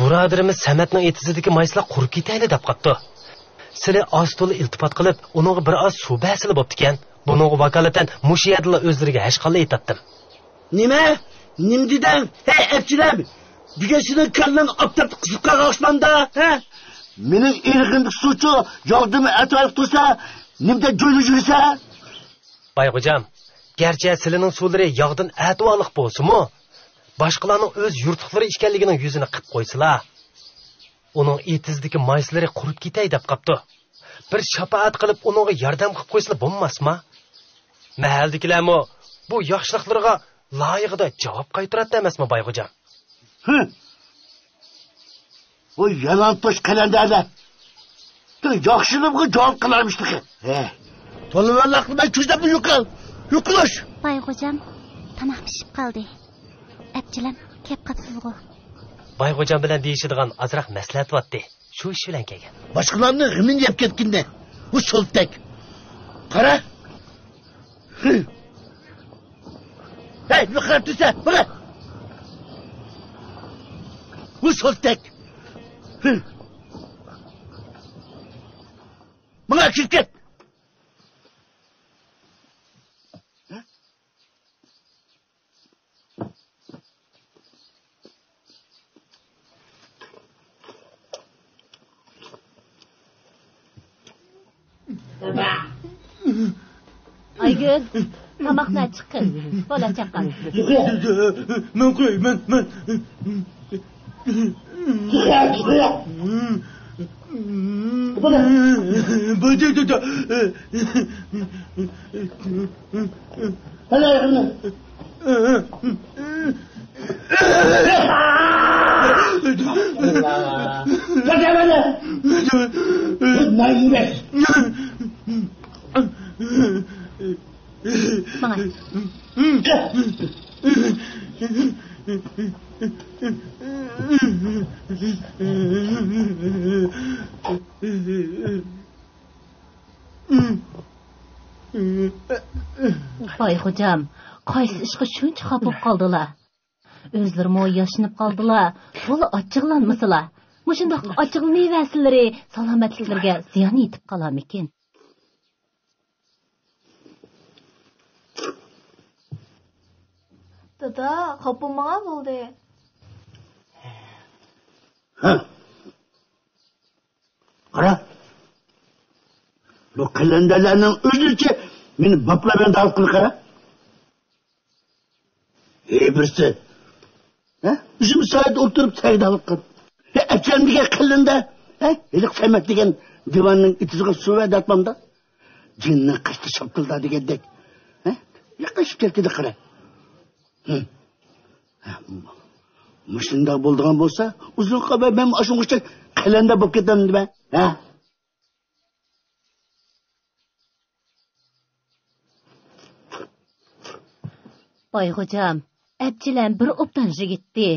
Buradırimiz Samatning etizidagi mayslar qurib ketayli deb qopdi. Sizlar ostoli iltifot qilib, uningga bir oz suv basili bo'pti ekan. Buningga vakolatan mushiyadlar o'zlariga hech qanday aytdim. Nima? Nim dedim? Hey, epchilar. Bigasini kallan optab qisib qolishmanda, ha? Mening irg'imda suvchi yordami atrof tursa, nimda jo'li yursa? Bayxo'jam, garchi sizlarning suvlari yog'dan atvolik bo'lsa-mu, boshqalarning o'z yurtiqlari ekanligining yuzini qilib qo'ysalar, uning etizidagi mayslari qurib ketay deb qopdi. Bir shafaat qilib uningga yordam qilib qo'ysalar bo'lmasmi? Mahaldagilarmi bu yaxshiliklarga loyiqida javob qaytaradi emasmi, Bayxo'jam? Bu yalan tosh qalandarda. Yaxshilikqa javob qilarmishdi. To'lavanlarni ko'zda bu yo'qlash. Bayxo'jam, tamoq pishib qoldi. Abjilam, kep qapsizg'u. Bayxo'jam bilan deyishadigan azroq maslahat vatdi. Shu ish bilan kelgan. Boshqalarning g'imin yeb ketganda, bu so'ltak. Qara. Hey, bu qarab tursa, mana. Bu so'ltak. Mana kirket. Aygül, tamoqni chiqin. Bola chaqan. Men qo'y, men. Bayxo'jam, qaysi ishga shuncha xafa bo'lib qoldilar? O'zlari yashinib qoldilar, to'la ochiqlanmaslar. Mushundoq ochiqlanmaslari salomatliklarga ziyon yetib qolarmikin? Dada, qopilmagan bo'ldi. Qara. Bu qalandalarning o'zicha meni boplardan dal qilib qara. Birisi. Uzum soat o'tirib sagdalik qilib. Achamdiga qalanda, iliq Samat degan divanning itiziga suv datmamda. Jinni qashti shopilda degandek. Yaqashib keldi qara. Mushunda bo'lgan bo'lsa, uzun qaba men ashungacha qalanda bo'lib ketaman dema. Bayxo'jam, abjilan bir obdan yigitdi.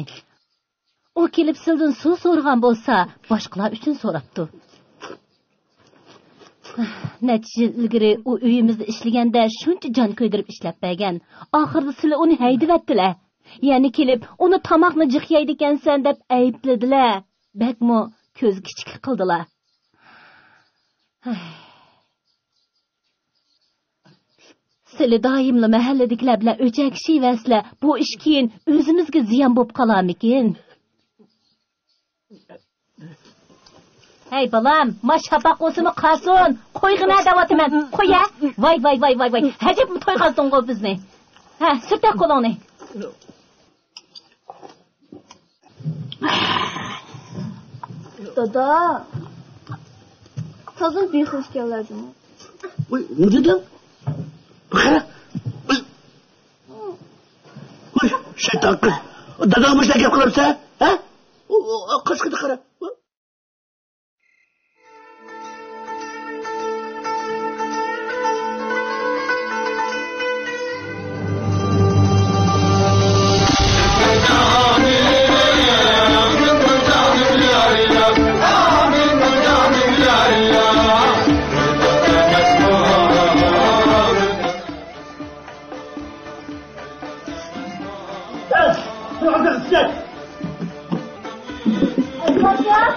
O kelib sizdan suv so'rgan bo'lsa, boshqalar uchun so'rabdi. Necha yil ilgari u uyimizda ishlaganda shuncha jon ko'ydirib ishlab bergan. Oxirida sizlar uni haydivatdilar. Ya'ni kelib, uni tamoqni jiqyaydi ekansan deb aybladilar. Bakmo ko'z kichik qildilar. Sizlar doimli mahalladagilar bilan o'chakishivasizlar. Bu ish keyin o'zimizga ziyon bo'lib qolarmikin? Hey balam, maşhapak olsun qasun. Qo'yg'ina da'vatiman. Qo'ya. Voy. Hajib to'yqazding qo'y bizni. Ha, sirta qo'lingni. Dada. Tazın behush keladimi? Voy, nima dedi? Qara. Voy, shayton qiz. Dadam bo'lsa gap qilibsa, ha? Qizqida qara. Aymaşa.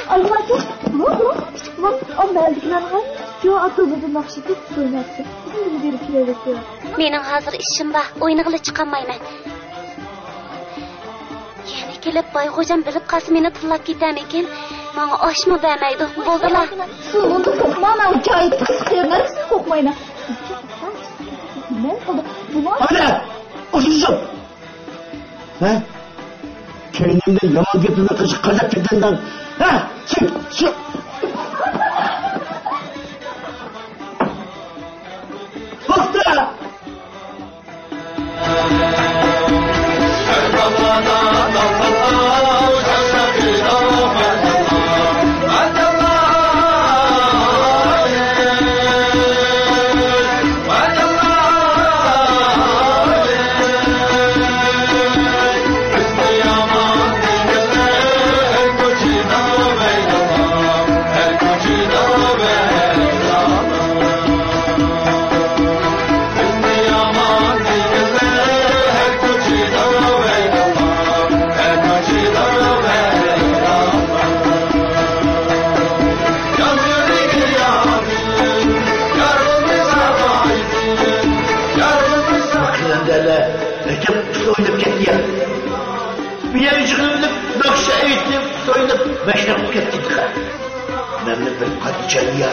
Aymaşa. Bak, o meldikler var. Şu atılmadı nakşıdı söylesin. Şimdi bir kilometre diyor. Mening hozir ishim bor, o'yniga chiqolmayman. Yana kelib Bayxo'jam bilib qolsa meni tillab ketarmikin? Menga oshmi bermaydi. Bo'ldilar. Suvunu kokma, ben çayı sıkıyorum. Kokmayın. Ne oldu? Hadi! Otursun! Ha? Kendimde yaman getirme kızı kazak tekenden. Ha? Çık! Baktı! Soyunup gitti ya. Bir yere çıkıp, nakşa eğitip, soyunup, meşrep gitti ha. Ben de bir kaçacağım ya.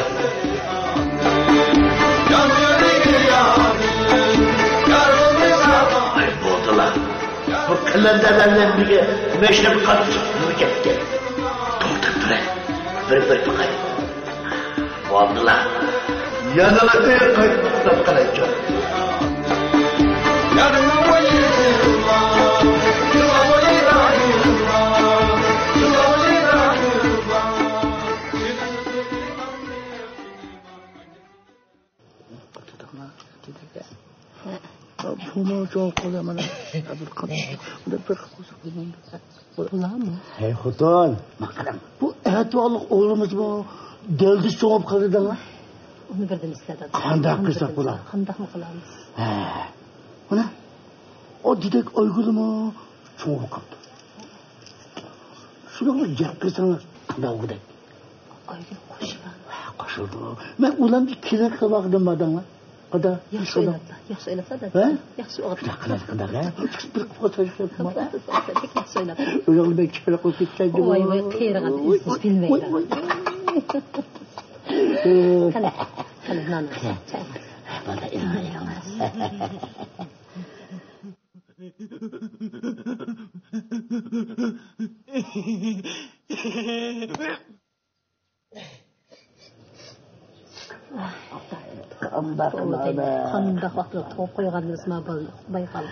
Ay boğdular. Bu kılendelerle bir meşrep kaçacağım gitti. Durduk bir bakayım. Boğdular. Yanına kayıp kalacağım. Bunu çok kocaman. Hey Hutan, bakalım. Bu ehtualık oğlumuz mu? Deldi soğup kaldı mı? Onu birden istedi. Kandak kısak bular. Kandak mı kılarız? Bu ne? O didek uygulu mu? Soğup kaldı. Şunu yakırsanız kandak gidek. Aygül koşuyor. Koşuldu. Ben ulan bir kiler kıvakdım adamla. Kada Yaxşı oynatsa da. Ha? Yaxşı oynatsa. Kadar ha? Bir fotoğraf yapma. Pek yaxşı oynatsa. Öyle bir kere koyup gidecektim. Oy, kıyırgan izsiz bilmeydi. Hadi, nana. Çay. Bana inanma. Qandoq vaqtda to'p qo'yganimizni bayqal.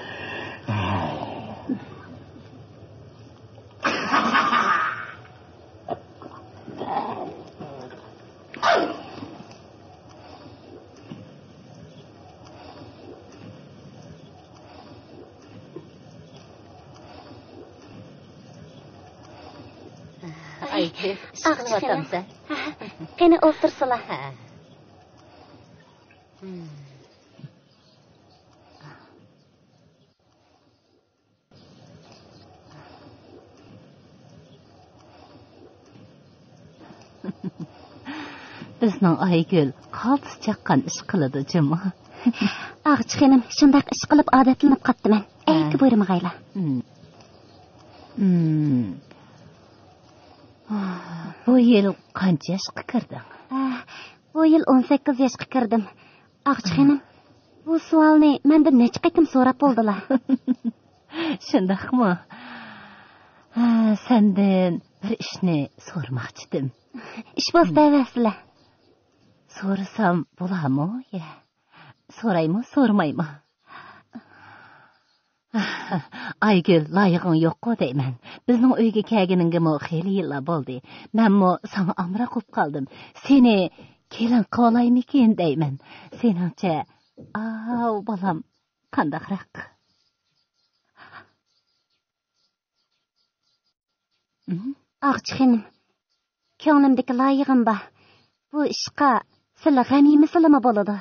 Aygül, ağçıqsın. Qani o'tirsizlar. Bizning Aygül qaltis chaqqan ish qiladi jimi. Ağçıqım, shundaq ish qilib odatlanib qatdiman. Ayki buyurmag'ayla. Bu yil qancha yoshga kirding? Bu yil 18 yoshga kirdim. Ağçıqım, bu savolni mendan necha qaytim so'rab bo'ldilar. Shundaqmi? Sendan bir ishni so'rmoqchidim. Ish bo'lsa davasizlar. So'rasam bo'ladimi? So'raymi, so'rmaymi? Aygül, loyig'ing yo'q-ku deyman. Bizning uyga kelganingga xeyli yillar bo'ldi. Menmi sana amra qilib qoldim. Seni kelin qolaymikin deyman. Seningcha, bolam, qandaqroq? Ağçıqım, ko'nglimdagi loyig'im bor. Bu ishqa sizlar g'amiymisizlarmi bo'ladi?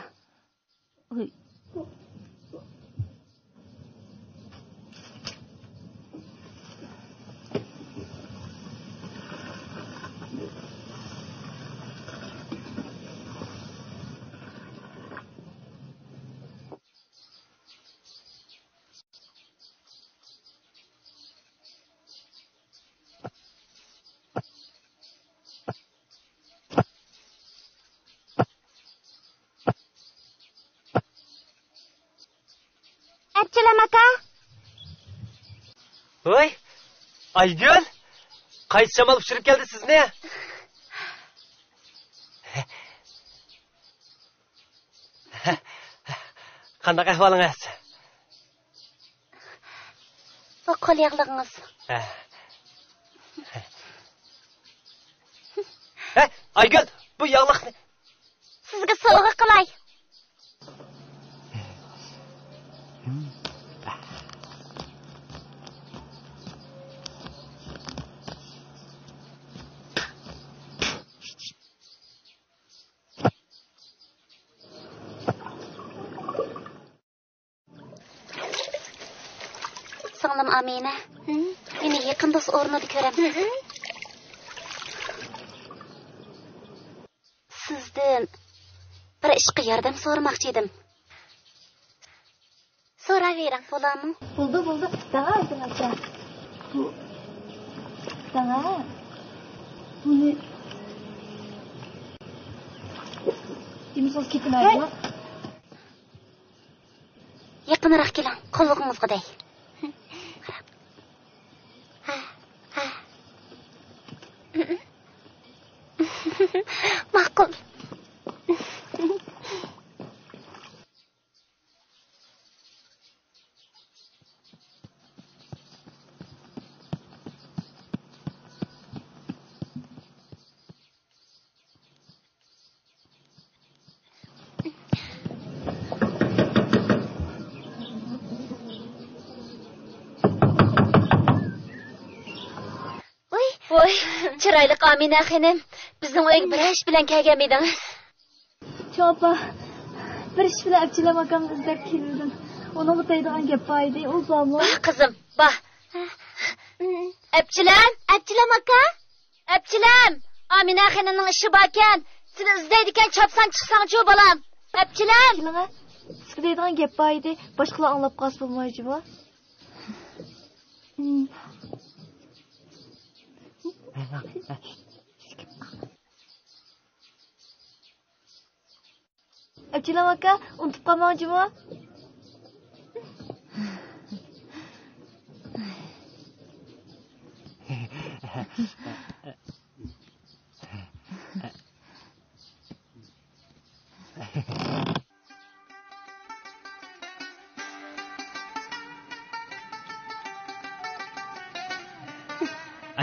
Abdulam aka. Voy, Aygül. Qaysi shamol uchirib keldi sizni? Qanday ahvolingiz? Bu qo'l yog'lig'ingiz. Aygül, bu yağlıqni Sizga sovg'a qilay. Singlim Amina. Meni yaqin do'st o'rnida ko'ramsiz. Sizdan bir ishga yordam so'ramoqchi edim. So'ravering, bo'ladimi? Bo'ldi. Daha aka. Daha. Buni imzoz ketmaydi. Yaqinroq keling, qulog'ingizga day. Ma'qul. Voy, chiroyli Amina xonim, bizning uyga bir ish bilan kelgan edingiz. Cho'pa. Bir ish bilan Abdulam akam izlab keldim. Ona o'taydigan gap baydi, o'zammi? Qizim, bah. Abdulam aka. Abdulam, Amina xonimning ishi bor ekan. Seni izlaydigan chopsan chiqsang-chi bolam. Abdulam. Nima? Sizga deydigan gap baydi, boshqalar anglab qolsa bo'lmaydi-mi? Abdulam aka, unutib qolmoqchimi?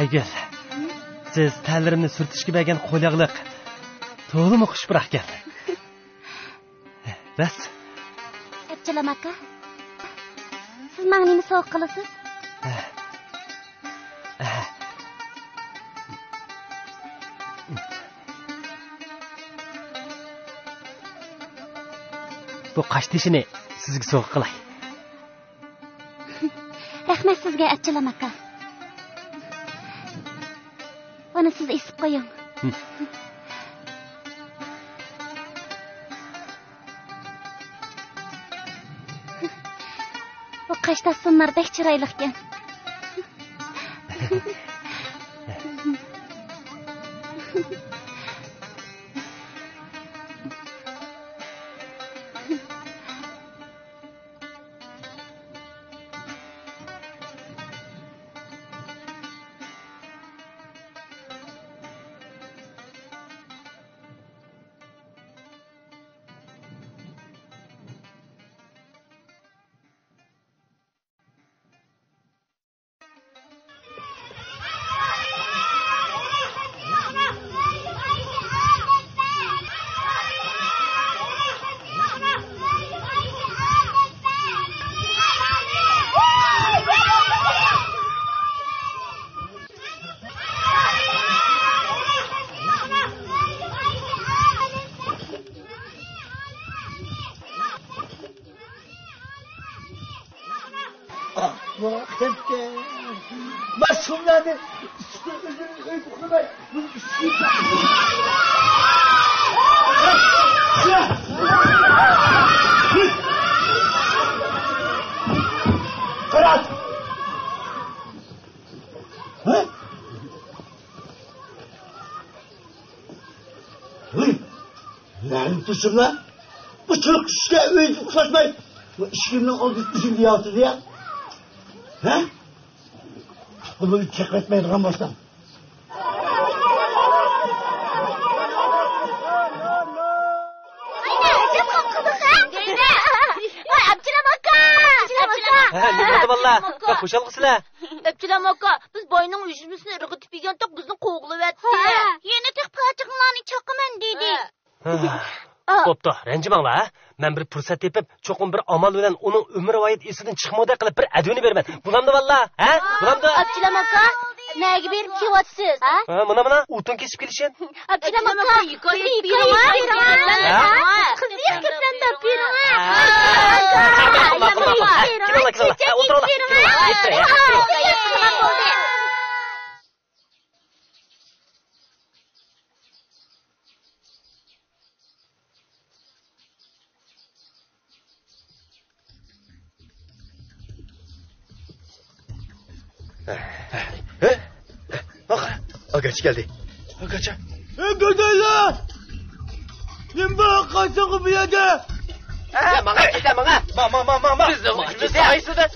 Aygül, siz tanlarimni surtishga bergan qo'lyog'liq to'g'rimi xushbiroq ekan? Bas. Abdulam aka. Siz menga nima sovg'a qilasiz? Bu qash tishini sizga sovg'a qilay. Rahmat sizga, Abdulam aka. Buni siz esib qo'ying. Bu qashda sunlardek chiroyli ekan. Masumlarni Karat! Lanet olsun lan! Bu çok işte öyle ulaşmayın! Bu işimden oldu şimdi yaptı diye. He? Bunu çekmetmeyin olmasam. Ne oldu valla? Hoşal kısıla. Öpçülem aka, biz boyunun yüzümüzünü ırgıtıp yiyen tok bizden kovgulu etti. Yeni tek parçaklarını çakımen dedi. Boptu, rencimangla ha? Men bir fırsat tepip, çokum bir amal bilen onun ömür vayet esinden çıkmadı qilib bir adını bermen. Bulamdı valla, ha? Bulamdı. Öpçülem aka, neygi berip kiyotsuz, ha? Mana, utun kesip kelişen. Öpçülem aka, kızı birine. Kızı yakıplan da birine. Otur. Agaç geldi. Agaça. Gödeyler! Nimba kaçakı bir yerde! Mama. Biz de ayısıdır.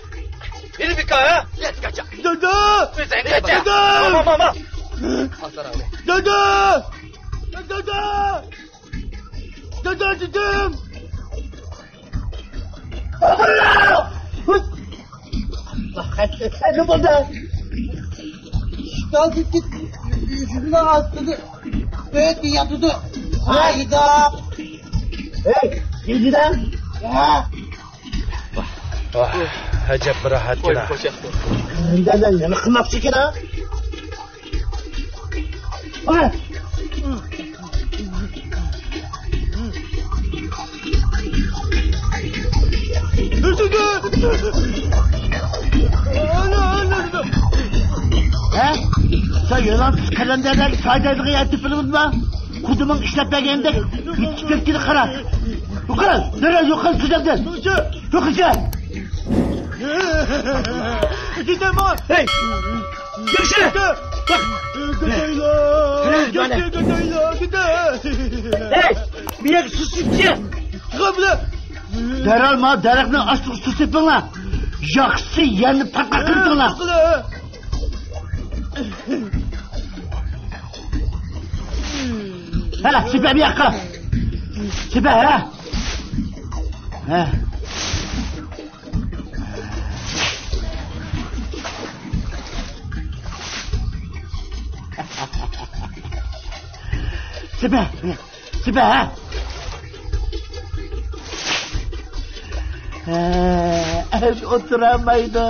Beni bir kaya. Gaça. Dada! Sen gaça. Dada! Mama. Dada! Dada dedim! Allah! Ne burada? Şikayet ettik. Yüzünden atladı. Evet yatırdı. Hayda! Hey! Yediden! Ya! Acep bir rahat gina. Neden ne kılmak çekin ha? Bak! He? Sen yılan kalenderler saydaydığı yerde filminde kudumun işletmegende hiç tepkili kara. Yukarı, nereye yukarı sıcaktan? Yukarı. Gidem var. Hey! Görüşürüz. Bak. Hey! Bir yak sus içe. Çıkar bile. Derhal ma derekni açtık sus etmen la. Yaksı yerini patla kırdın la. Hele sipe bir yakala. Sipe he. He. Sipe ha. Ev oturamaydı.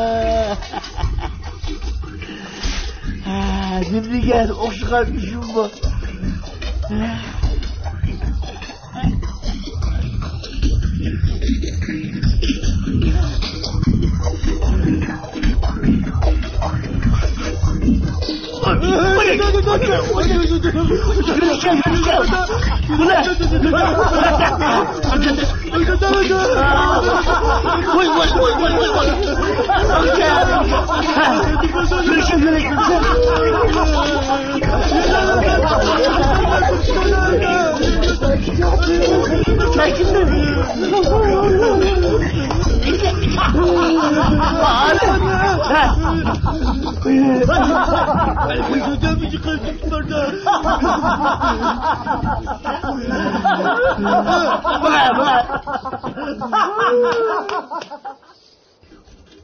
Şimdi gel okşukan işim bu.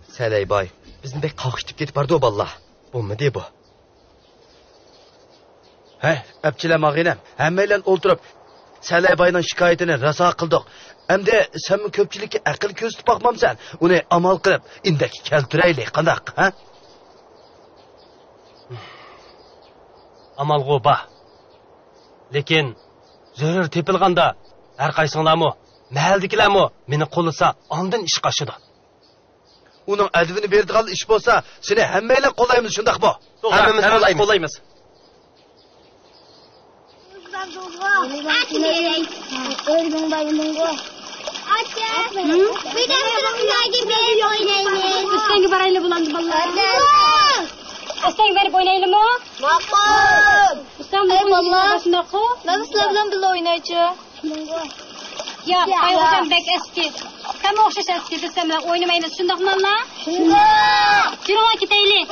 Seley boy, bizni bek qalqıştib ketib bardi o balla. Bo'lmadi bu. He, əpçiləm ağinəm. Həmməylə oturub Seley boyning şikayətini rasa qıldık. Əmdə sən köpçilikə aql ko'rsatib baxmamsan. Uni amal qilib indək keltiraylik, qandaq, ha? Amal qo'ba. Lekin zarur tepilganda har qaysinglarmi, mahaldagilarmi meni qo'lisa, ondan ish qo'shadi. Uning advini berdigan ish bo'lsa, seni hammaylar qo'laymiz, shundaq bu. Hammamiz qo'laymiz. Örgün bayılıngo. Bir de sırfınlarga berip oynaymiz. Üstenge barayla bulandı vallahi. Üstenge berip oynayalım mı? Maqul. Üstenge bulandı başında ko. Nasıl bilan birga oynaychi? Ya, ay hocam bek eski. Hamma o'xshashasiz desam bilan o'ynamaymiz, shundoqmi? Shundoq. Yurib ketaylik.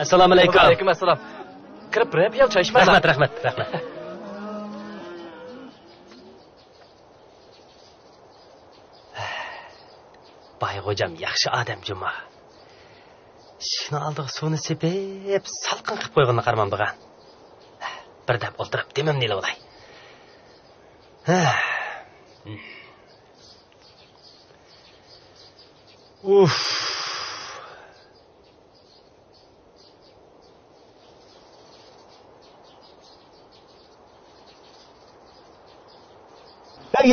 Assalomu alaykum. Alaykum assalom. Kirib bir piyola choy ichmayman. Rahmat. Bayğocam yaxshi odam juma. Shuni oldiga suvni sepib, salqin qilib qo'yganini qarman bugan. Birdam o'ltirib demimni olay. Uf.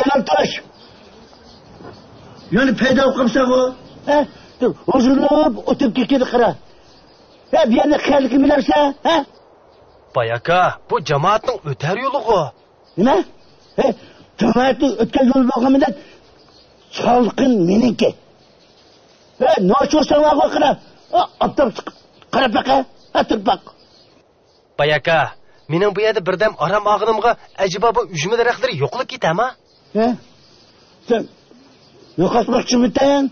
Yanıltaş. Yani peyda kalsa o. Dur, huzurluğup oturup geçti kıra. Bir yana kıyarlı kim bilerse. Bayaka, bu cemaatin öter yolu o. Ne? Cemaatin öter yolu bakımından salkın meninki. Ne açıyorsan var kıra. Aptal kıra baka, atıp bak. Bayaka, mening bu yerda birdam aram og'inimga ajiba bu ujma daraxtlari yo'qlib ketami? Sen yo'qotmoqchimisan?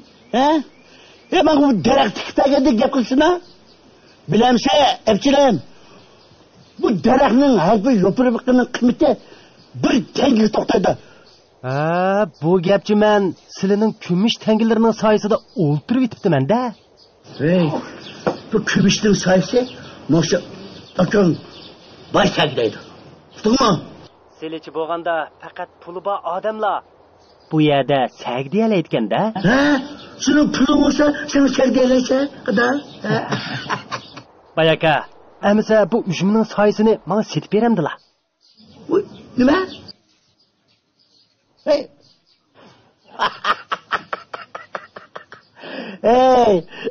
Ben bu daraxt tiktaga gap qilsina? Bilamsa, Abchilam. Bu daraxtning har bir yo'pirliqining qiymati bir tanga to'xtadi. Bu gapchi men sizlarning kumush tangilarining soyasida o'ltirib yetibman-da. Bu kumushning soyasi mosha akam boy saglaydi. Tutma. Selichi bo'lganda faqat puli bor odamlar bu yerda sagdiyalayotganda. Sening puling bo'lsa, sen sagdiyalaysan, qiday. Bayaka, amisa bu ujumning soyasini menga setib beramdilar. Nima?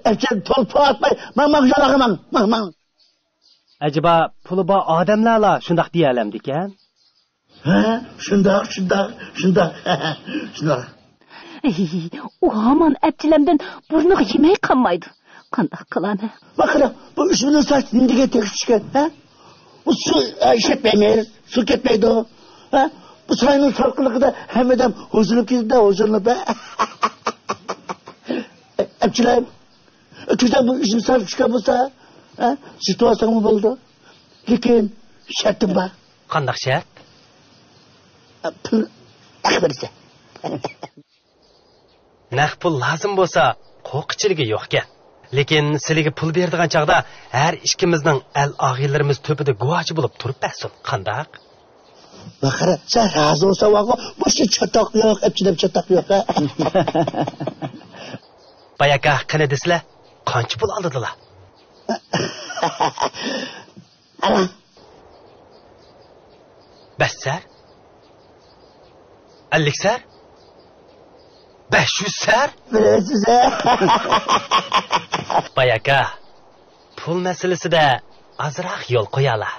Abcham to'lpa atmay, men jo'naqaman. Acaba puli bor odamlarla shundoq deyalamdi ekan? Shundoq. U hamon Abchilamdan burniga yemay qolmaydi. Qanday qilaman? Bakın, bu ujumning soyasi nimga tegishgan, Bu su ketmaydi, su ketmaydi. Bu soyning salqinligida hammadan huzurlanib ketdi, huzurlanib. Abchilam, kuzda bu ujum soyasi chiqib bo'lsa, situatsiya bo'ldi. Lekin shartim bor. Qanday shart? Pul akbarsa. Naq pul lazım bo'lsa, qo'rqchiligi yo'q ekan. Lekin sizlarga pul berdigan chaqda har ikkimizning al og'illarimiz to'pida guvochi bo'lib turib bersin. Qanday? Baxara, sen razı olsa vaqo, boshqa chatoq yo'q, Abchilam chatoq yo'q. Bayaka qani desizlar, qancha pul oldilar? Ana. Bassar? 50 sar? 500 sar? Bilasiz. Bayaka, pul masalasida azroq yo'l qo'yala,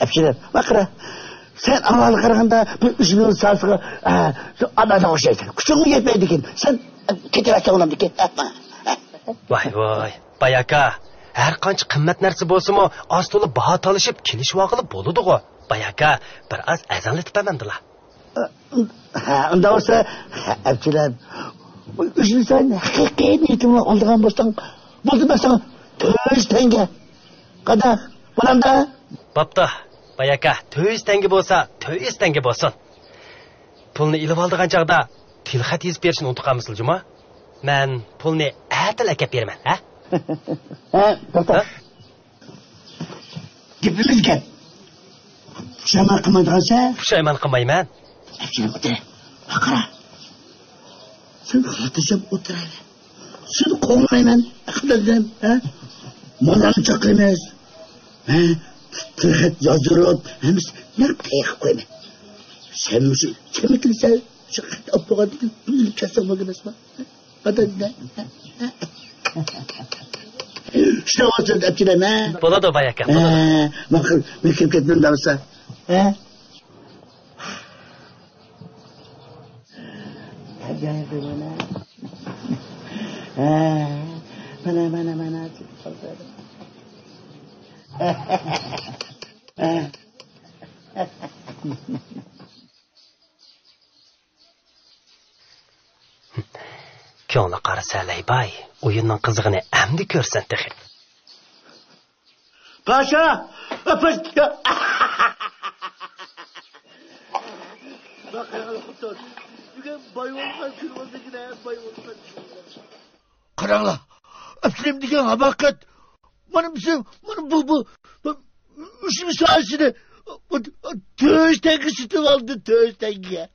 Abchilam, baqira. Sen avval qaraganda bu ujumning soyasiga odamga o'xshaysan. Kuching yetmaydi ekan. Sen ketaversan ularni ketma. Voy, Bayaka, har qancha qimmat narsa bo'lsa-mu, ostoli baho talishib kelishib vaqilib bo'ladi-ku. Bayaka, bir az azonlatib bermandilar. Unda bo'lsa, Abchilam, ujum sen haqiqiy niyatimni oldigan bo'lsang, bo'ldi men sana 400 tanga. Qadar? Bo'lamda? Bo'pti. Bayaka, 400 tanga bo'lsa, 400 tanga bo'lsin. Pulni ilib oldigan chaqda tilxat yozib berishni unutqanmisiz, juma? Men pulni atal akab beraman, to'xta. Gapimiz gap. Pushaymon qilmaydigansan? Pushaymon qilmayman. Abchilam o'tir. Qara. Sen xotirjam o'tiraver. Seni qo'ymayman, aqldan, Molani chaqiramiz. Tilxat yozdirib, hamiz nima qilib qo'yma. Sen shu chemitilsan, shu xat olib qo'ygan bilib kelsa bo'lmasmi? Qadada. Shuna olsa Abchilam, Bo'ladi Bayaka. Men kelib ketdim davsa. Jangan Mana. Ko'ngli qarasa Laybay, o'yinning qizig'ini endi ko'rsan texi. Paşa, öpüş. Bak Kutan, bugün bayvolgan kırmızıgine bayvolgan. Karangla, öpçülüm diken habakat. Bana bu üşümü sahasını töğüşten kısıtım aldı töğüşten ya.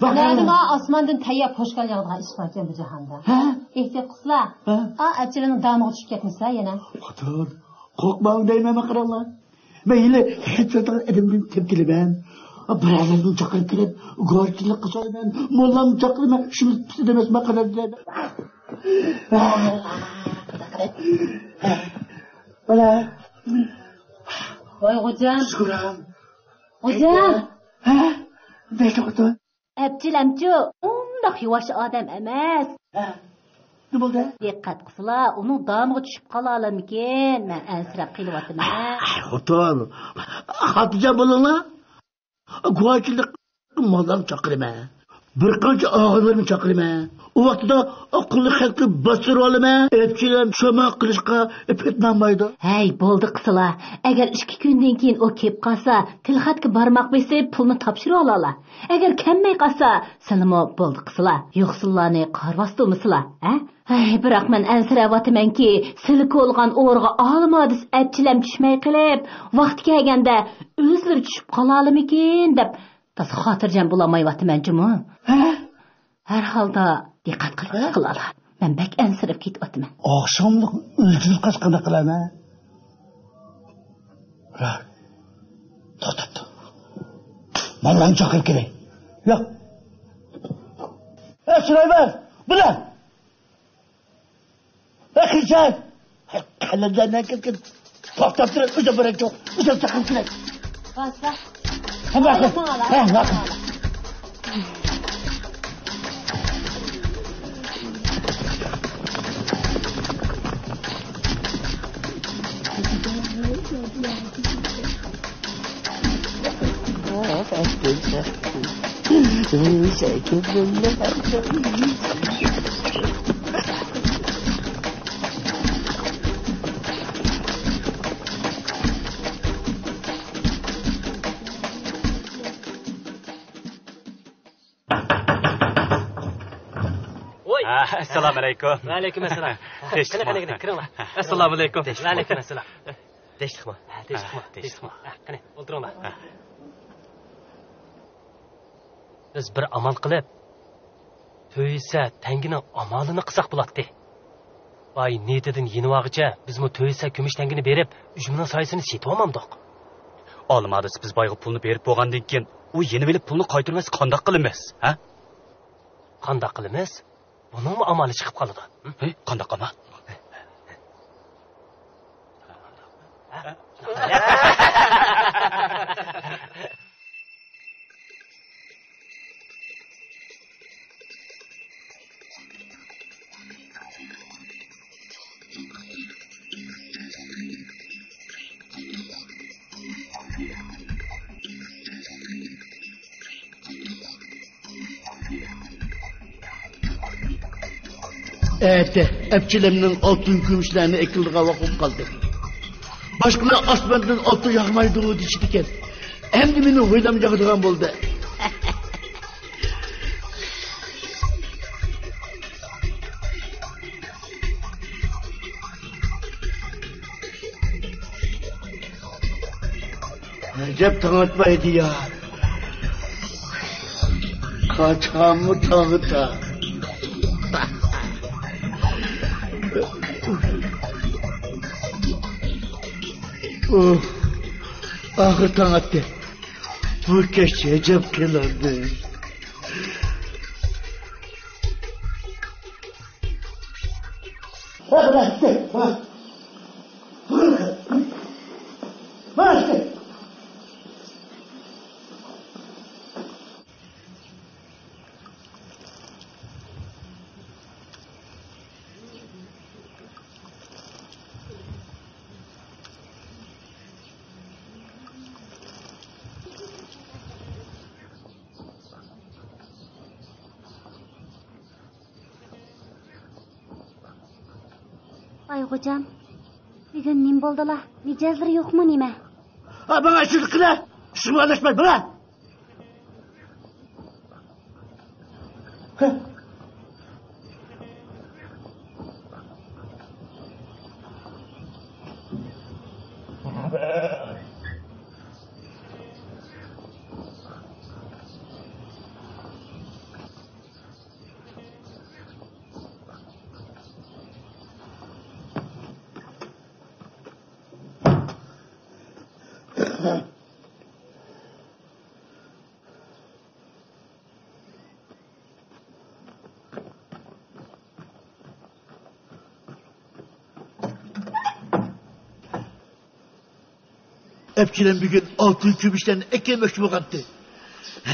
Nerede osmondan tayyor poşkal yog'digan ish bor ekan bu jahonda. Ehtiyot qilsizlar. Apchilarning damiga tushib ketmasa yana. Xotin, qo'rqmang deyman qaranglar. Men yili hechqachon edimdan tepkiliman. Birazdan chaqirib kelib, go'rchilik qilsayman, mollam chaqirman, shuni pis emasman qadar deydi. Bala. Voy xo'jam. Shukran. Xo'jam. Neyse xotin. Abchilamchu, undoq yuvosh odam emas. Ne bo'ldi? Diqqat qilsizlar, uning damiga tushib qolarmikin? Men ansirab qilyapman. Xotin, xotijan bo'linglar. Guvohchilik moldan chaqiraman. Bir qancha og'izlarni chaqiraman. U vaqtida aqlli xalqni bostirib olaman. Epchilar sho'ma qilishga petnamaydi. Hey, bo'ldi qisizlar. Agar 2 kundan keyin u kelib qolsa, tilxatga barmoq besib pulni topshirib olinglar. Agar kelmay qolsa, sizlarmi bo'ldi qisizlar. Yo'qsillarni qarvasdimizlar, ha? Hey, biroq men ansirayapmanki, sizlar ko'lgan o'rga olmadis atchilam tushmay qilib, vaqt kelganda o'zlari tushib qolarmikin deb tas xotirjam bo'lmayapman-jimi? Har holda diqqat qilinglar. Men bak ansirab ketyapman. Oqshomlik o'zini qasqana qilaman. To'xtab. Mallan chaqirib kelay. Yo'q. Shulayman. Bilan. Akhisan. Qalandan ketgan. To'xtab tur, o'zim bilan yo'q. O'zim chaqirib kelay. Basa. Bak. Assalomu alaykum. Va alaykum assalom. Qani, kiringlar. Assalomu alaykum. Va alaykum assalom. Tinchlikmi? Qani, o'tiringlar. Biz bir amal qilib, to'ysa tangining amalini qilsak bo'ladi. Voy, netidan yenivog'icha bizmi to'ysa kumush tangini berib, ujumning soyasini setib olmamdiq. Olmadis biz boyga pulni berib bo'lgandan keyin u yenib olib pulni qaytarmas qandoq qilamiz, ha? Qandoq qilamiz? Buning amali chiqib qoladi. Qandoq amal? Evet, epçileminin altın gümüşlerini ekildiğine vakıf kaldı. Başkalar asmandan altın yakmaydı o dişidiken. Hem de beni huylamayacağım oldu. Recep tanıtmaydı ya. Kaçağımı tanıta. Ahır tanıttı. Bu kez Recep kılardı. Ay hocam, bugün nim boldular? Mijazları yok mu nime? Ha bana şunu kırar. Şunu anlaşma bana. Epçilen bir gün altın kübüşten eklemek mi kattı?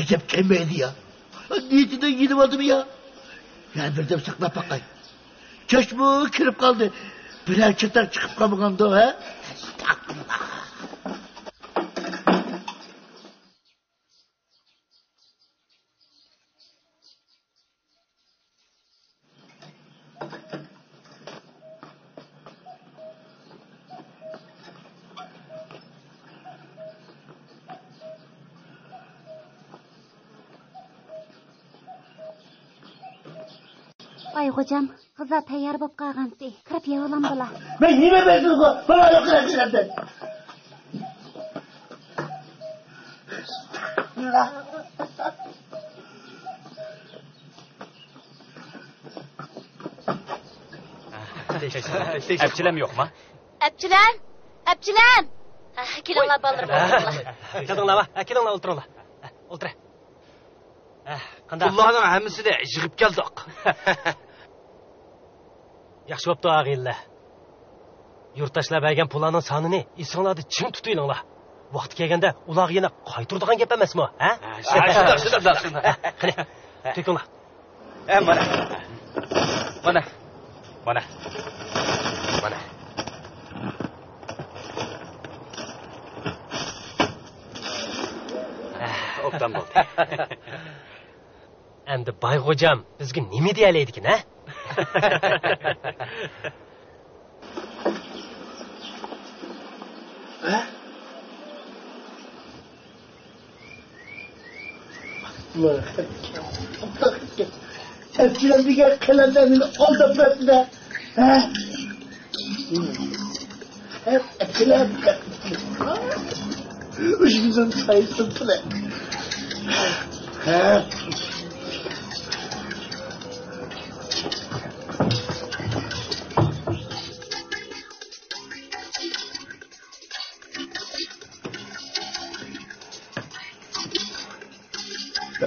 Acep kemmeydi ya. Niyetinden yedim aldım ya. Yani bir de sakla bakayım. Çeşme kırıp kaldı. Birer çıtar çıkıp kalmadı o ha. Estağfurullah. Ay hocam, kızlar tayyor bop kalgansı. Kırıp yavalandılar. Ben yine bezdim o. Bana yok edildi. Epçilem yok mu? Epçilem! Epçilem! Kelinglar ballarım. Kelinglar o'tiringlar. O'tir. Qanday? Pullarning hammasini yig'ib keldik. Yaxshi bo'pti og'aylar. Yurtdoshlar bergan pullarning sonini esinglarda chim tutinglar. Vaqti kelganda ularga yana qaytiradigan gap emasmi, ha? Shunda. Qani, to'kinglar. Mana. Obdan bo'ldi. Endi Bayxo'jam bizga nima deyalaydikin, ha? Epçilen bir gel kalanlarını aldı bıraktı. Ha? Epçilen. Üçümüzün sayısın bile. Ha?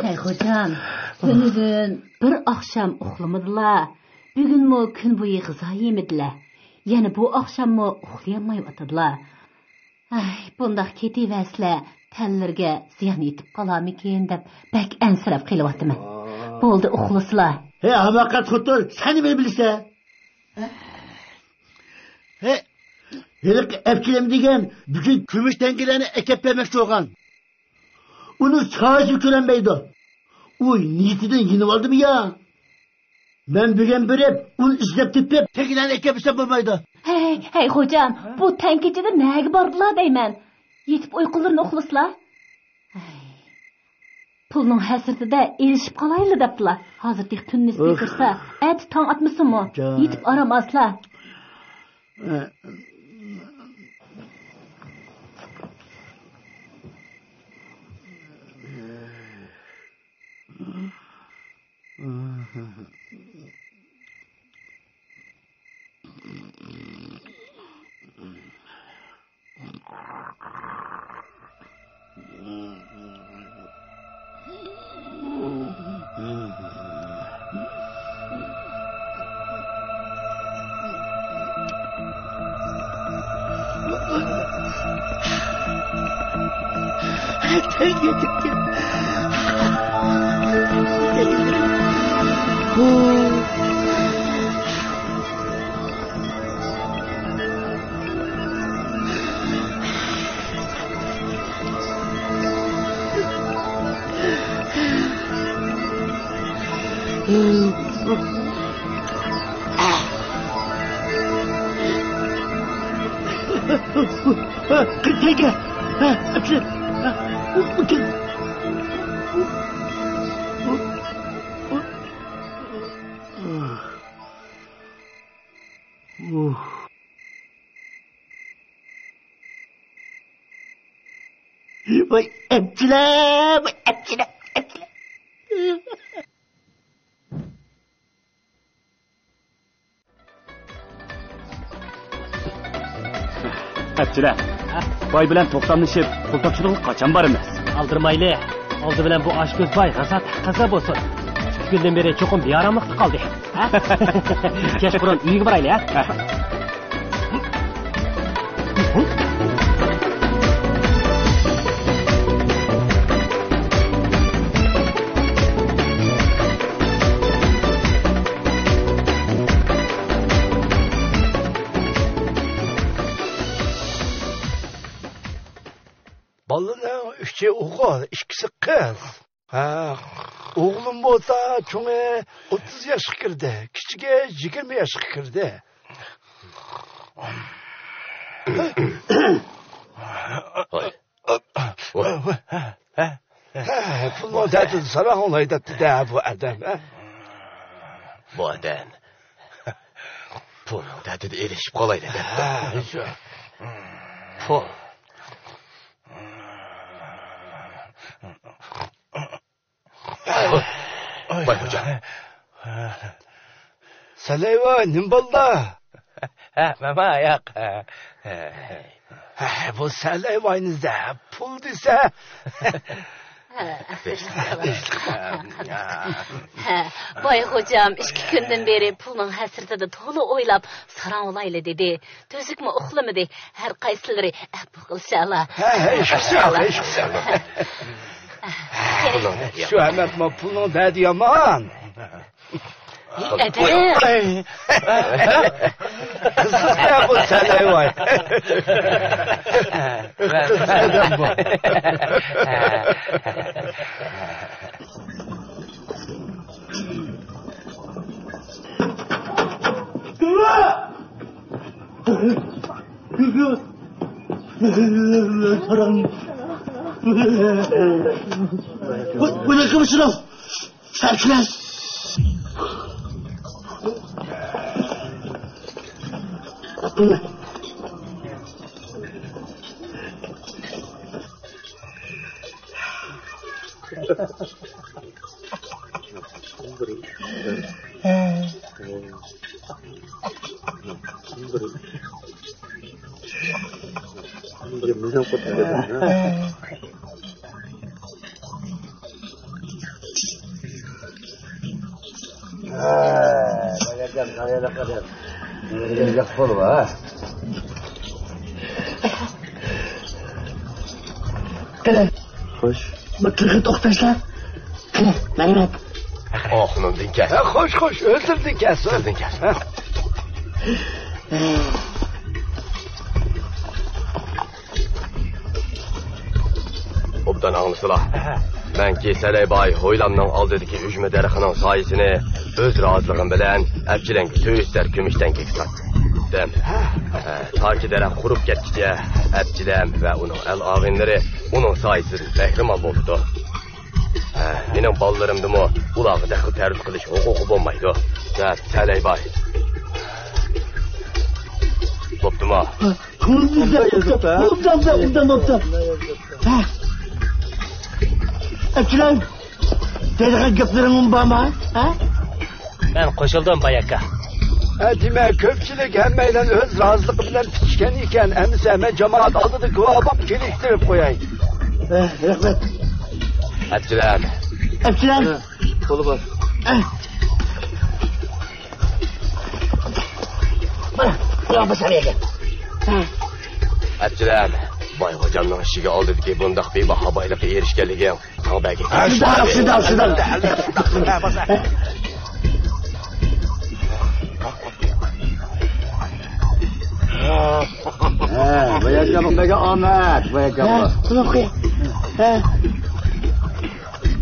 Hey hocam, günüdün bir akşam uxlamadılar. Bugün mü gün boyu gıza yemediler. Yani bu akşam mı uxlayamayıp atıdılar. Ay, bundaq ketiversizlar, tellerge ziyan yetip qalarmikin deb bek ensirab qilyaptiman. Bo'ldi, uxlasizlar. He, hamakat xutur, seni mi bilse? He, helik epçilem degen bütün gümüş dengelerini ekeplemek olgan. Onu sadece kölenmeydi. Uy, niyetinden yeni vardı mı ya? Ben bugün börep, onu izlep tüpep, tekilen ekepsem olmaydı. Hey hocam, bu tenkecede nege bardılar deymen. Yetip uykularını uxlasızlar. Pulның hasırtida elishib qalaylı depdilar. Hazırdik tunnis bitirsa, et tang atmasın mı? Yetip aramazlar. Tega. Abchilar. Voy abchilar. Abchilar, boy bilan to'xtamlashib, pul topshiriq qachon boramiz? Aldırmaylı. Oldu bilen bu aşk göz bay gazat kaza bolsun. 2 günden beri çokum bir aramlıkta kaldı. Keş burun uyuyu baraylı ha. Balının 3'ü oğul, 2'si kız. Oğlum olsa çoğu 30 yaş kirdi, küçüğe 20 yaş kirdi. Pulun dedi sabah olaydı da bu adam. Bu adam. Pulun dedi erişip kolaydı. Pul. Bay hocam. Saleyva nimbalda. Mama ayak. Bu saleyvanızda pul dese. Boy hocam 2 günden beri pulun hasretini to'la o'ylab saran olaylı dedi. Tözükmü uxlamadı. Her qaysilari bu qilshala. Şu hemen pulun dedi yaman. Ede. Kızsız ne bu saleyvan? Neden bu? Bu ne kıvırsın? Abchilar. Hoş. Bakırgı doktaşlar. Mehmet. Oğlumdun kes. Hoş, öldürdün kes. Obdan anlısıla. Ben ki Seleybay Hoylam'ın aldığındaki ücme derixinin sayısını öz razılığım bilen Abchilengi söğütler kümüşten kektat. Dem. Ta ki derek kurup ketkice Abchilem ve onun el ağınları onun sayısını behriman oldu. Benim ballarımdı mı ulağı dəxil tərif qilish huquqi bo'lmaydi. Seleybay. Bo'pti mu? Obdan. Abchilar, dediğin gaplarım barmı? Ben qo'shildim bayaka. Demek köpçülük hemmeyle öz razılığı bilen pişken iken emse hemen cemaat aldı kıvabam geliştirip koyayım. Rahmet. Abchilar. Kolu var. Bana basarıya gel. Abchilar. Bay hocamның ishiga oldidiki bundaq bebaho boylikqa erishganligim tavbaga Şuradan. Bayakabındaki Ahmet. Bayakabı. Bunu koy.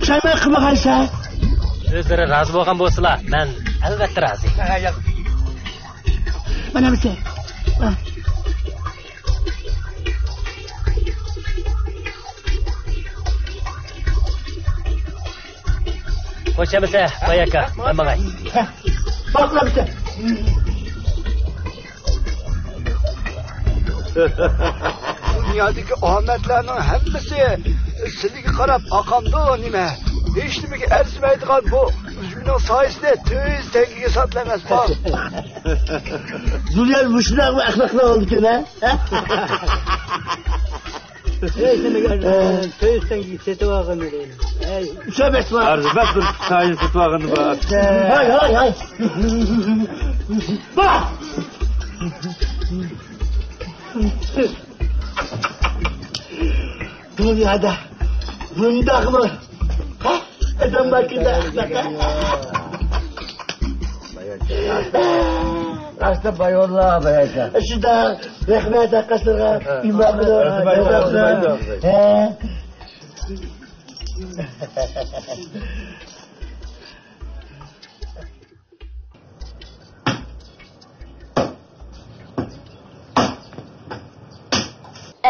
Sen ne kılmakaysa? Özleri razı bo'lgan bo'lsalar, men albatta razı. Bana bir şey. Hoş emese, bayaka, ben bakay. Bakla bize. Dünyadaki Ahmetlerinin hemmisi sizlere karab akamdı nime. Hiç nimeге erzmeydiğen bu üzümünün sayesinde tüz tengiye satlamaz bak. Zulyer müşrak ve ahlaklı oldu ki ne? Tüz tengiye satı değil. Şöbet var. Arzubet bir sayın satı var. Hay. Bak! Dünyada bundak mı? Adam bakında ahlaka. Rasta bayolla bayaka. Şurada rahmet arkasına imamını.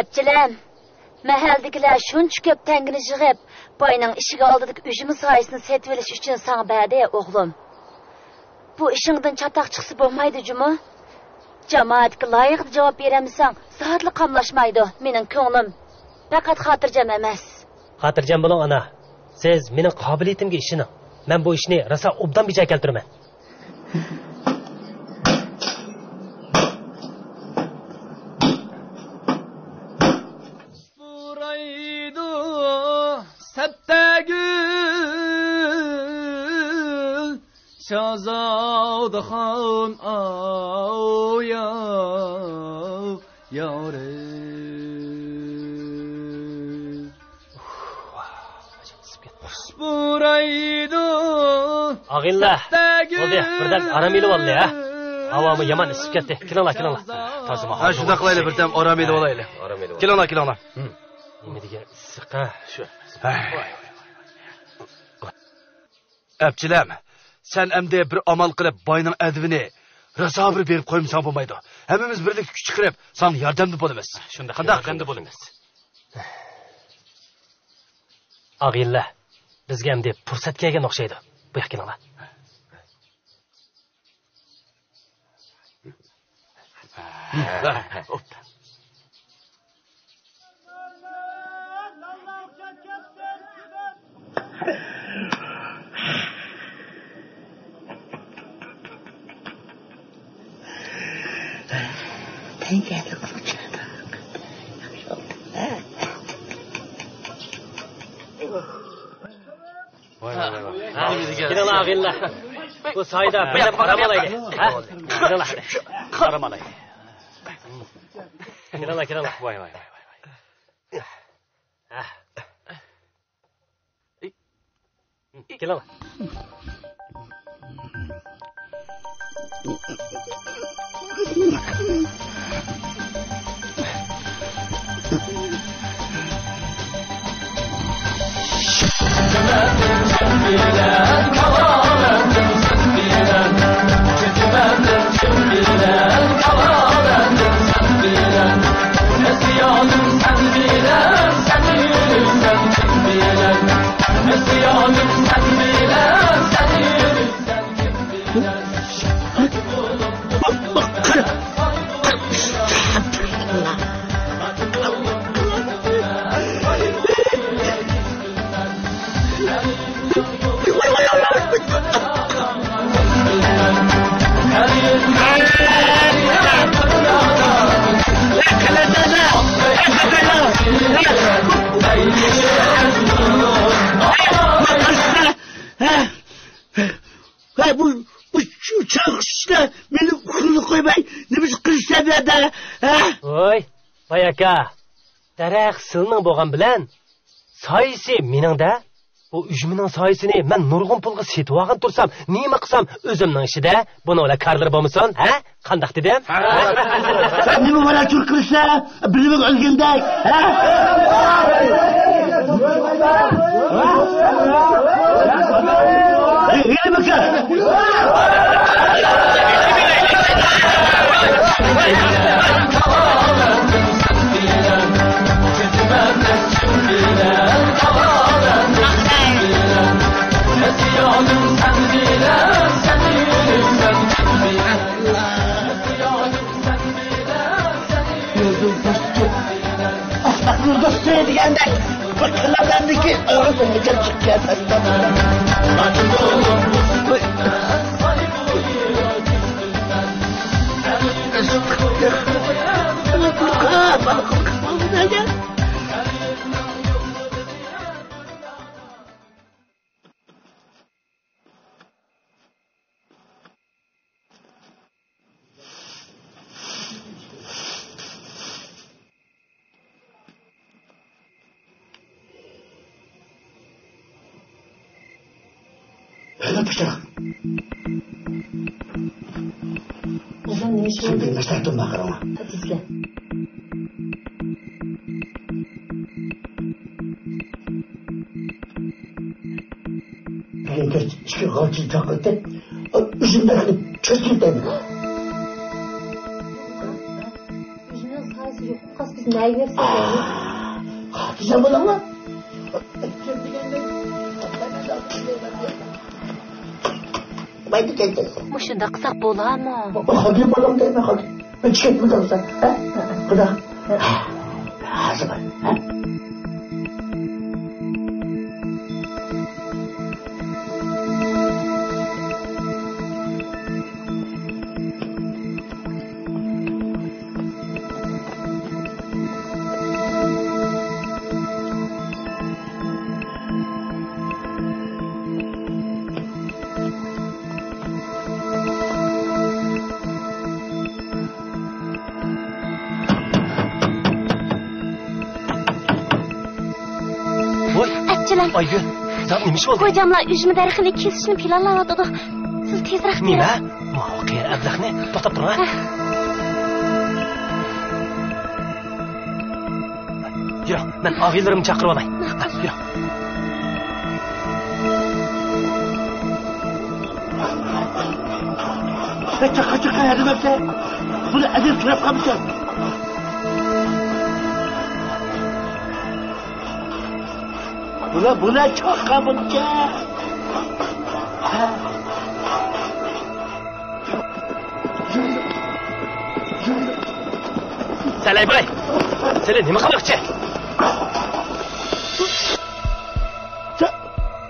Әпчіләм, мәхәлдікілер шунç köp təngini jığıb, bayının işiga aldıdık üzümü sayısını setveliş üçün sana bədi, oğlum. Bu işingdən çataq çıqsı bolmaydı cumu? Cemaatki layıqlı cavab veremisan, saatlı qamlaşmaydı menin könglim. Faqat xatircam emas. Xatirjam bo'ling ana. Siz mening qobiliyatimga ishoning. Men bu ishni rosa obdan beja keltiraman. Şazad Khan aya yare. Buraydı. Ağilla. Oldu ya, birden aram eli oldu ya. Havamı yaman ısıp gitti. Kilala. Tazıma. Ha şunda kılayla birden aram eli olayla. Kilala. Nime dege ısık ha, şu. Əpçiləm, sen emde bir amal qilib bayının edvini rasa bir berib qo'ymsan bo'lmaydi. Hemmimiz birlik kuch chiqarib, sana yordamda bo'lamiz. Shunda yordamda bo'lamiz. Ag'illa, bizga ham deb fursat kelgan o'xshaydi. Bu yoqqa kelinglar. Geldi kurçada. Kelinglar ag'illa. Bu sayda bilib qaramalaydi. Ha? Kelinglar. Qaramalaydi. Kelinglar. Voy. Ha. Kelinglar. Bu çağışla beni kurulu koymay ne biz kırışsa bir de. Oy, bayaka. Daraxt silning bo'lgan bilan soyisi meningda. Bu üzümünün sayısını ben nurgun pulga setib olgan tursam, nima qilsam o'zimning ishida buni ola kardir bo'lmasin, ha? Qandaq dedim? Sen nima bana tur qilsa, bilib olgandek, ha? Yine bakar. Burada degende bakılamendeki ağzı hecel çıkıyor. Ne bıçak? Ozan ne iş oldu? Şimdi mesaj durma karama. Hadi izle. Ben geç iki kalçı takıttı. Üzümdekini çözgün dedim. Yüzüne sağsı yok. Kas biz neyi versek Güzel bulan mı? Baydı geldi. Muşunda kısak bola mı? Hadi balam deme hadi. Ben çıkayım sen. Kıda. Hazır var. Aygün, sen neymiş oldu? Kocamlar üzümü darıqını kesishni planlayotdi. Siz tezroq keling. Nima? Muvaqqiyat ablaqni to'xtab turing. Yura, men og'aylarimni chaqirib olay. Yura. Kaça yardım etse. Bunu edip kırıp kapacak. Buna çok kapacak. Salay bay. Sen nima qilmoqchi?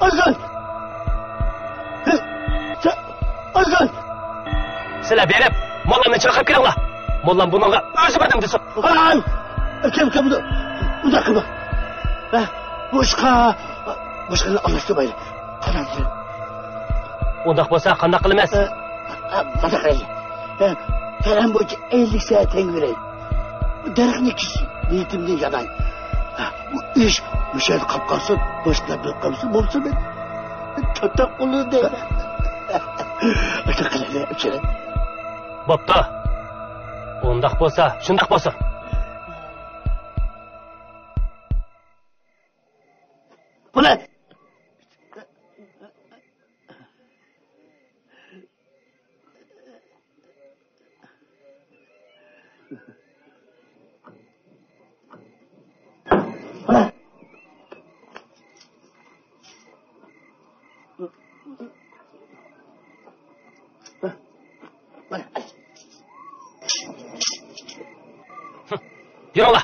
Azgan. Azgan. Sizlar berib, mollamni chaqirib kelinglar. Mollam bunga o'zi birdim desa. Ay! Kim bu da kim? Boşqa anlaşılmaydı. Qanday qilib? Undaq bo'lsa, qanday qilamiz? Mana qaraylik. Falan bo'yicha 50 soatdan ko'ray. Bu daraxtni kish niyatimdan yanay. Bu ish mushal qolib qolsa, boshqa bir qolsa bo'lsa men to'ta qo'lida. Ata qiladi, o'chara. Bo'pti. Undaq bo'lsa, shundaq bo'lsin. Bular Yürü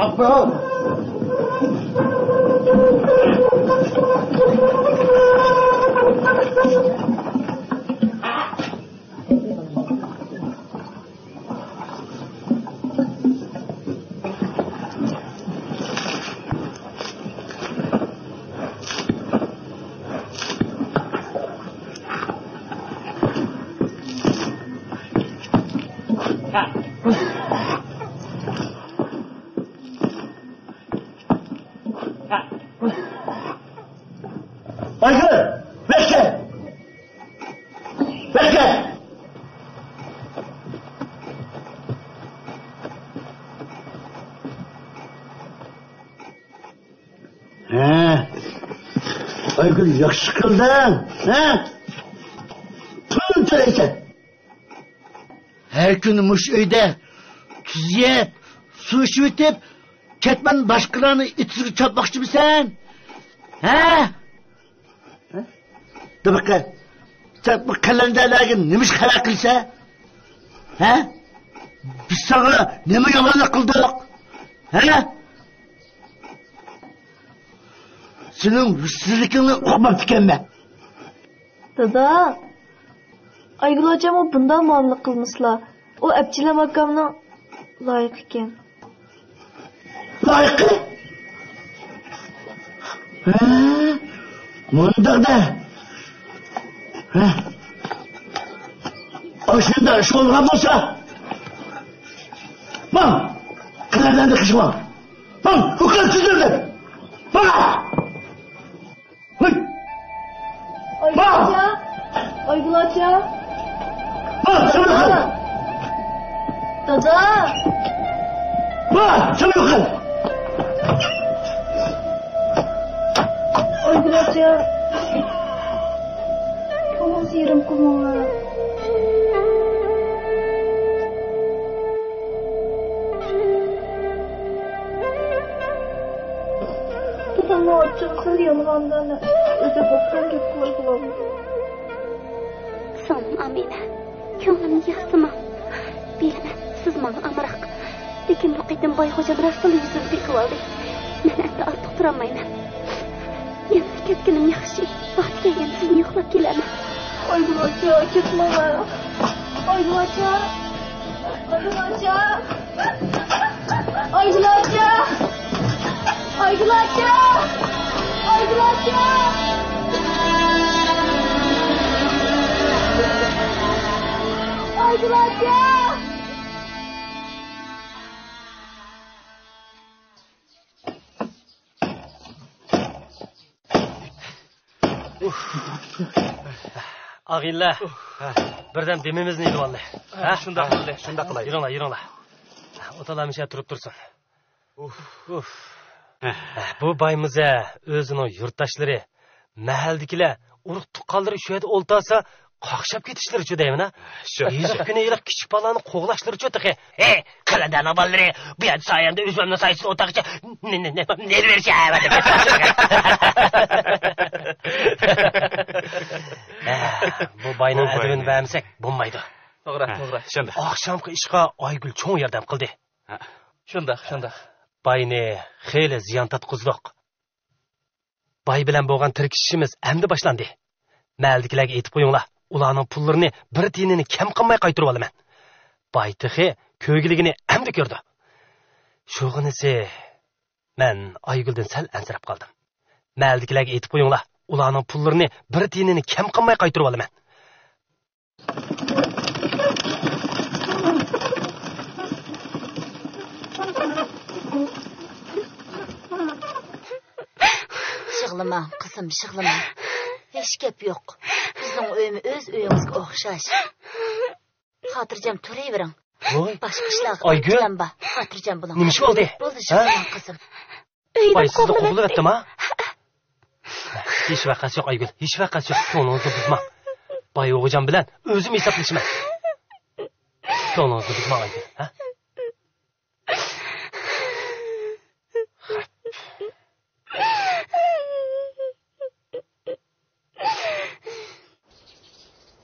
Apo. Aygül yakışıklıdan, ha? Pul töreysen. Her gün muş uyda tuz yeb, su içib etib, ketman başqalarını itirib çapmoqchi misan? Ha? Demak, sen bu kalendarlarga nima ish xabar qilsa? Ha? Biz sana nima yomonlik qildik? Ha? Senin hırsızlıkını uqmab ekanman. Dada, Aygül hocam o bundan muamele kılmışlar. O Epçile makamına layık iken. Layık? Ha? Mundaq da. Ha? Aşında şu olğan bolsa. Bak, kalardan da kışım var. Bak, hukuksuz sizlerle. Bak! Aygül hoca, Aygül hoca. Bak, çabuk ol. Dada. Bak, çabuk ol. Aygül hoca. Olmaz yerim kumuna. Dadamı açık kıl yanılandan öze baktan gep kılay bulamı. Son Amina, ko'nglim yaxshiman. Bilaman, siz menga amroq. Lekin bu qitim boy hojam rasol yuzini bekib oldi. Men endi ortiq turolmayman. Yana ketganim yaxshi. Vaqt kelganda sizni yo'qlab kelaman. Aygül hoca, ketme bana. Aygül hoca. Aygül hoca. Aygül hoca. Aygül hoca. Aygül hoca. Aygül hoca. Ağilla, birden demimiz neydi vallahi? Şunda qilay. Yürünglar. Otalarmışa turib tursun. Bu bayımıza özünün yurttaşları, mahaldagilar, urug' tuqqanlari shu yerda o'ltasa, qaqshab ketishlari chu deyman ha. Yezib kuni yiliq kichik balani qo'g'lashlari chu tiqi. Qaladana balari, bu yerda sayamda o'zimni saysiz o'taqcha ne berishadi deb. Bu bayning adabini bermasak bo'lmaydi. To'g'ri. Shunda. Oqshomqi ishqa Aygul cho'ng yordam qildi. Shunda. Bayni xeyli ziyon tatqizdik. Bay bilan bo'lgan tirkishishimiz endi boshlandi. Mahaldagilarga aytib qo'yinglar, ularning pullarini bir tiyinini kam qilmay qaytarib olaman. Bay tixi ko'giligini endi ko'rdi. Shug'inisi men Ayguldan sal ansirab qoldim. Mahaldagilarga aytib qo'yinglar, ularning pullarini bir tiyinini kam qilmay qaytarib olaman. Şığlama, kızım şığlama. Hiç gep yok. Bizning uyimiz öz uyimizga o'xshash. Xotirjam turayvering. Boshqa ishlarga qilma. Xotirjam bo'ling. Nima ish bo'ldi? Bo'ldi shug'ullan qizim. Bay sizni qo'g'layaptimi? Hech vaqasi yo'q Aygul. Hech vaqasi yo'q. Ko'nglingizni buzma. Bay o'g'ijam bilan o'zim hisoblashman. Ko'nglingizni buzma Aygul, ha?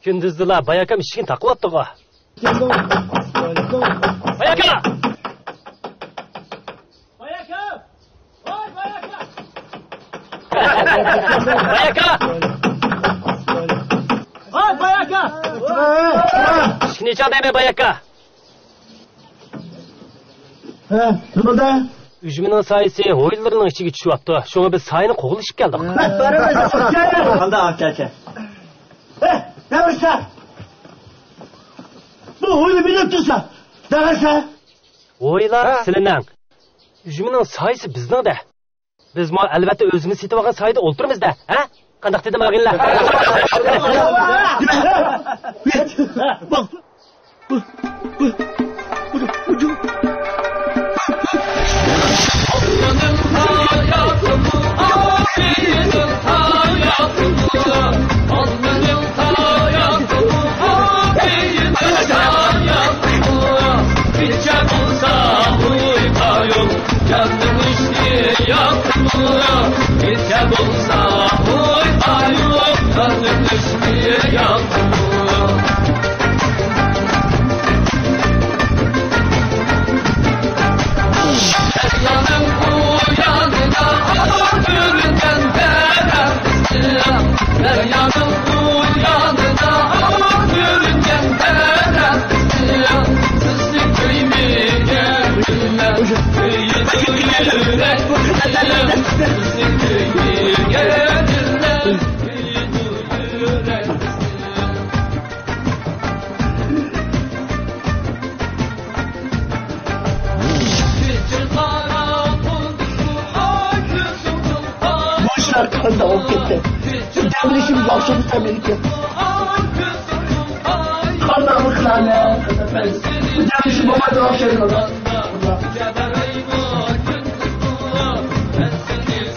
Gündüzdilar bayakam ishigini taqlayapti-ku. Bayaka! Bayaka! Voy bayaka! Bayaka! Voy bayaka! Ishni chadaymi bayaka? Nima? Üzümünün sayısı hoylarının içine düşüyaptı. Şuna biz sayını qo'g'lashib keldik. Qanday aka? Ne varsa? Bu hoyla bilib tursa, dag'asa? Hoylar sizlarning. Üzümünün sayısı bizning-da. Biz mo albatta o'zimiz setib olgan sayda o'ltirmizda, ha? Qanday dedim ag'inlar? Alnının hayatımı, abinin hayatımı, alnının hayatımı, abinin hayatımı. yapmıyor. Gitse bulsa oy ayıp nasıl düşmeye yapmıyor. Yanım bu yanına ömründen veremezsin. Her yanım bu yanına ömründen veremezsin. Sızlı köyümü gelmez. Köyümü yürek sızlı köyümü gelmez. Arkanda olup gitti. Devleşim yaşadı Amerika. Karnavıklarla. Devleşim babada yaşadı.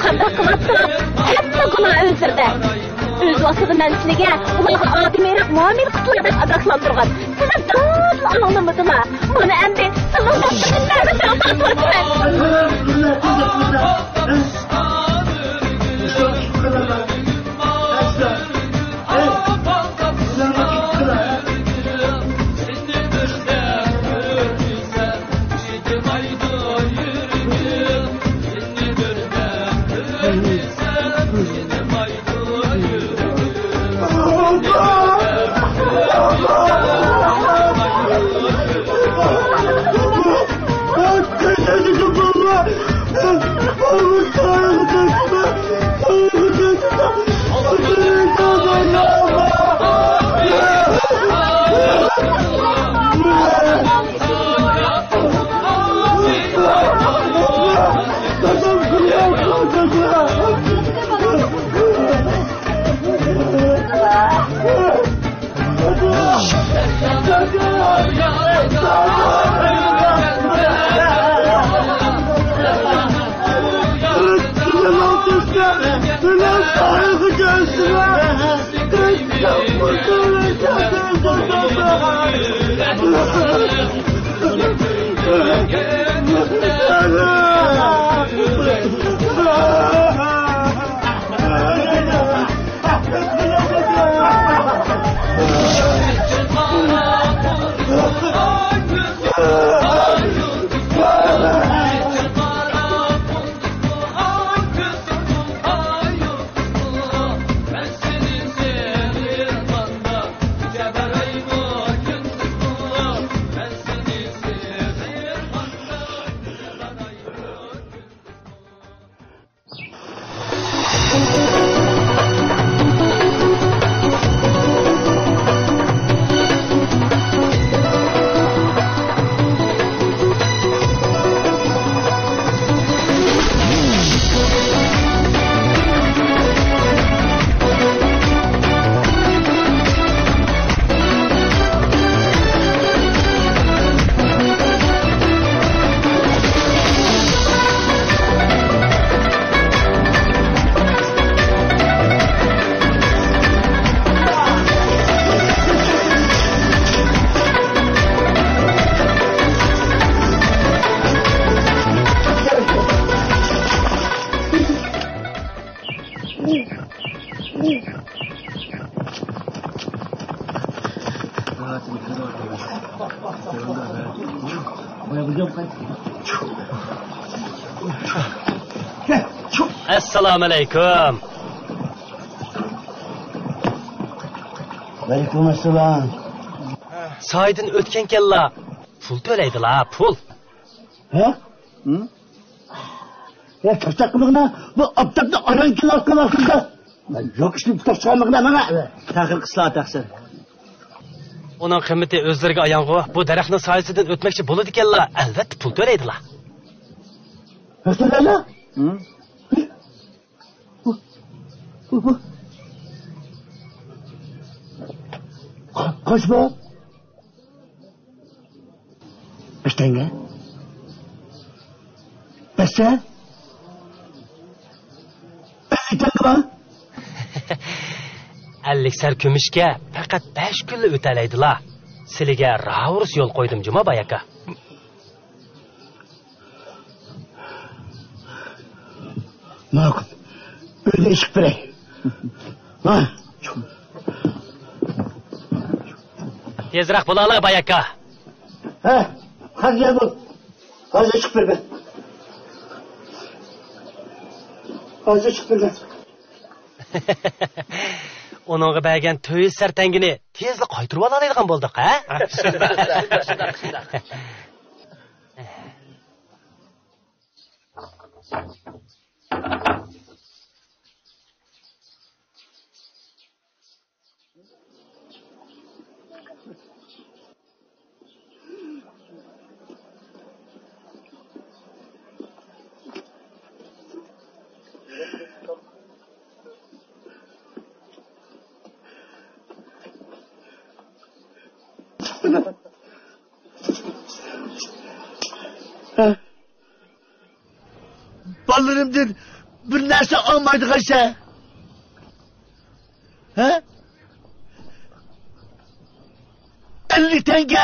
Qanday qilib turib, hamma gunoh o'zirda. O'z vositi mansiliga ularga odimiyroq muomala qilib deb adaqlantirgan. Sizlar doim anglamadinglar. Buni endi sizlar vaqtingizni Assalomu alaykum. Alaykum assalom. Soydan o'tgan kella pul to'laydilar, pul. Ha? Ya taştaklıqna bu aptakda aran kilas qilmasında. Yo'q ishni taştaklıqna mana. Taqir qisla taqsir. Onun qiymati o'zlariga ayongo, bu daraxtning soyasidan o'tmoqchi bo'ladi ekanlar, albatta pul to'laydilar. Masalala? Kaç bu? Beş tane. Beşe? 50 tane mi? 50 sar kumushga faqat 5 kunli o'talaydilar. Sizlarga raus yo'l qo'ydim Jumaboy aka. Makul. Öyle ışık birey. Ha? Tezroq bo'la Bay aka. Ha? Hadi gel bu. Hadi ışık bir ben. Hadi ışık bir ben. Onunğa bergen 400 sartangini tezli qaytirib oladigan bo'ldik, ha? Ballarımdan bir narsa almaydı kaçsa. Ha? 50 tenge.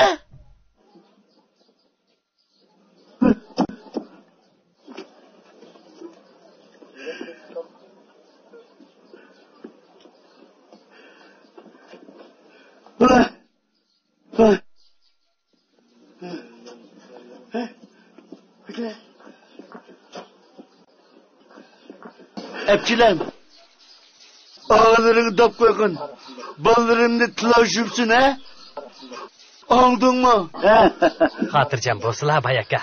Epçilerim, ağlarını top koyun, ballarını tılaşıpsın ha? Aldın mı? Hatırcam bolsala Bay aka.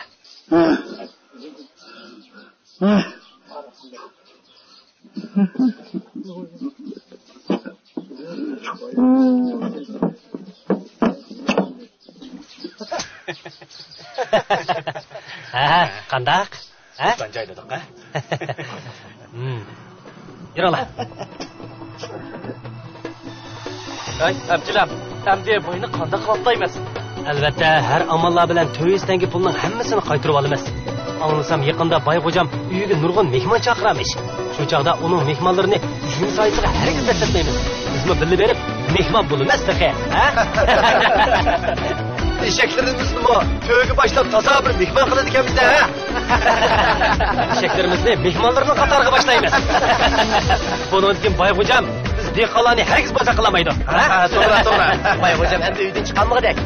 Ha, qandaq? Ha? Sanjayladik, ha? Yürala. Ay, abjilam, hamdi boyni qanda qoplaymiz. Albatta, har amallar bilan 400 tenge pulning hammasini qaytirib olamiz. Anlasam yaqinda Bayg'o'jam uyiga nurg'un mehmon chaqiramiz. Shu chaqda uning mehmonlarini uyim soyasiga hargiz taslatmaymiz. Bizmi birga berib mehmon bo'lamiz taqa, ha? Eşeklerimizni köyge başlap taza bir mehmon qiladiganmiz ha. Eşeklerimizni mehmonlarning qatoriga boshlaymiz. Bundan keyin Bayg'o'jam biz dehqonlarni hargiz baza qilmaydi. Ha, to'g'ri. Bayg'o'jam endi uydan chiqolmagandek.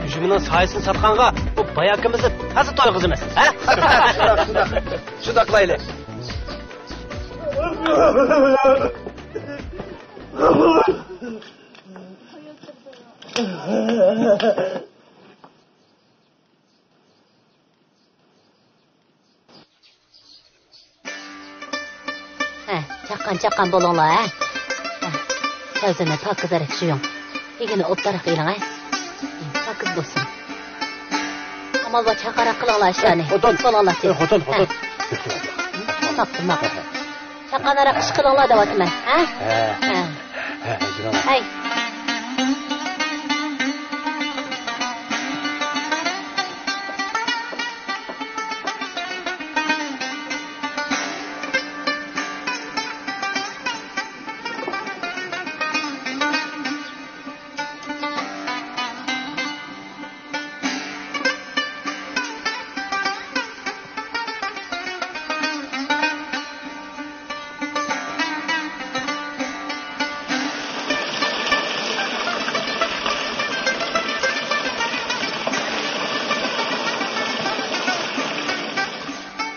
Ujumining soyasini sotqanga bu bayakimizni taza to'yg'izimiz, ha? Shunda qilayli. Chaqqan bo'linglar, ha? Sözünü pakız araq şuyun. Egini optaraq eling, ha? Pakız bo'lsin. Amal va chaqaraq qilinglar ishlarni. Bo'linglar. Xotin. Taqdim. Chaqanaraq ish qilinglar deyapman, ha? Ha. Hay.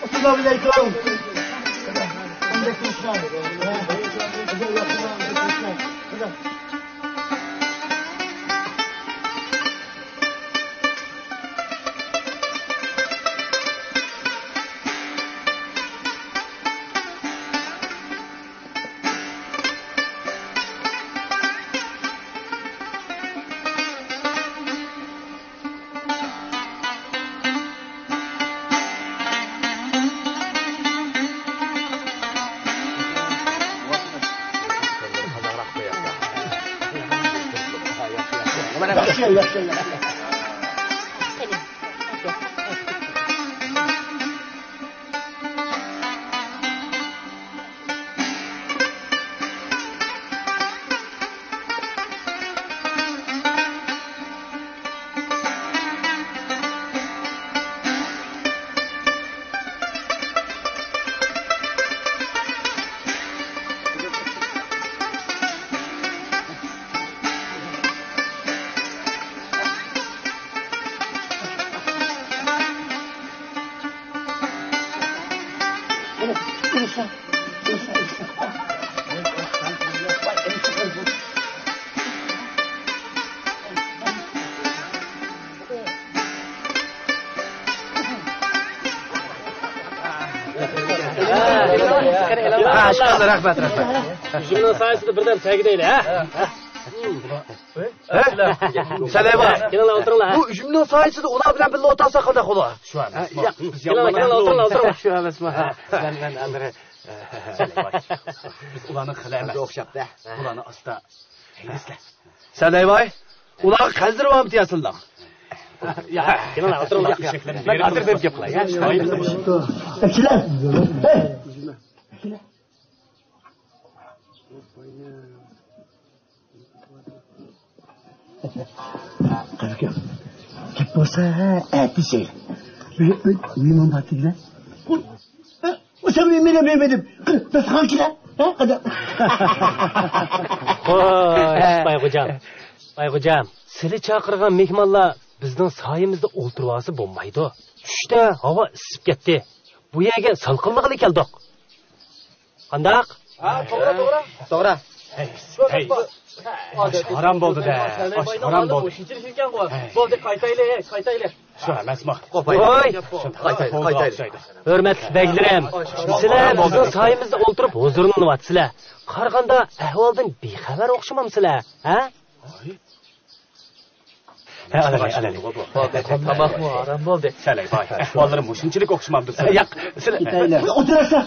Assalamualaikum. Rahmat. Şunun sayesinde birden sevgi ha? Selam. Gelin oturun. Bu jümle sayesinde ular bilan birga o'tirsa qanday bo'lar? Shu emas. Gelin oturun. Shu emasmi? Men Andre. Biz ularni qila emas. O'xshabda. Ularni asta. Salayboy, ular qazdirib deyasizlar. Ya, gelin oturun. Men hozir deb gaplar. Akillar. Qaraka. Gap bo'lsa, aytishing. Men batinglar. O'sha men dedim. Biz qanchalar? Ha, qada. Bayxo'jam, sizni chaqirgan mehmonlar bizning soyimizda o'ltirib olsa bo'lmaydi. Tushda havo isib ketdi. Bu yerga salqinlikli keldik. Qandaq? Ha, to'g'ri. Hey. Haram bo'ldi-da. Haram bo'ldi. Bo'ldi, qaytaylik. Shu emasmi? Qaytaylik. Hurmatli baglarim, sizlar bizning soyimizda o'ltirib huzurlanyapsizlar. Qaraganda ahvoldan bexabar o'xshamamsizlar, ha? Alay. Tamam, haram bo'ldi. Salay boy. Ahvollarim shunchalik o'xshamabdi. Yo'q, sizlar. O'tirasizlar.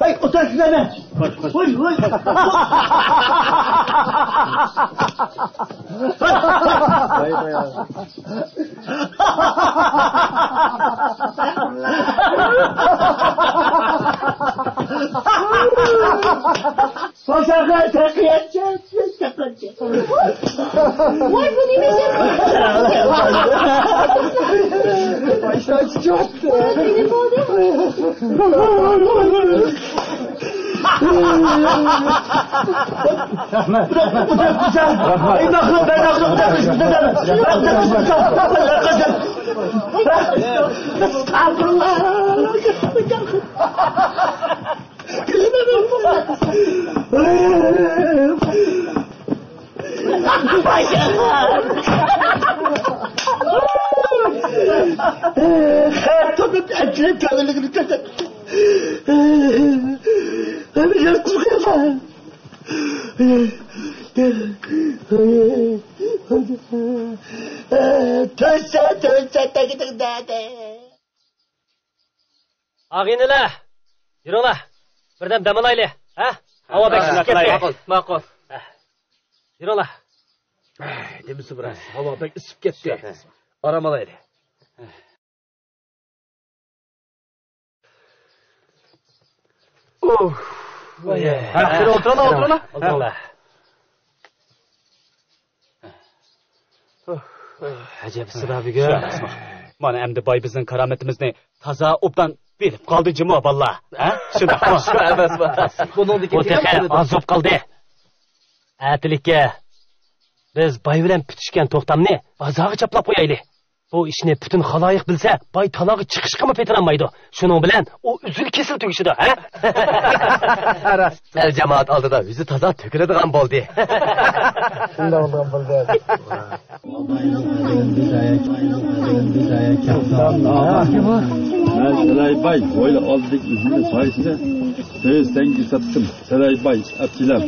Hey, oturasizlar. Voy. Başarılar takıyatça. Vay bu neymiş ya? Başlar çıkıyor. Benim oldu. Ağiniler, yürüler. Birden damalaylı, ha? Hava bekliyor. Makul. Yürüler. Demisi biraz. Hava pek ısıp gitti. Aramalaylı. Oturun. Acaba sebebi Mana endi boy bizning karomatimizni toza obdan berib qoldi jimo balla. Ha? Shunda. Buningdagi azоб qildi. Atilikka biz boy bilan pitishgan to'xtamni bozorga chaplab qo'yaylik. Bu ishni butun xaloyiq bilsa, boy talog'i chiqishga ham petirolmaydi. Shuning bilan u uzil kesil tugishidi, ha? El jamoat oldida yuzi toza to'kiladigan bo'ldi. Shunday bo'lgan bo'ldi. Selaybay, böyle aldık üzümün sayesinde sen sattım. Selaybay, Abdilam.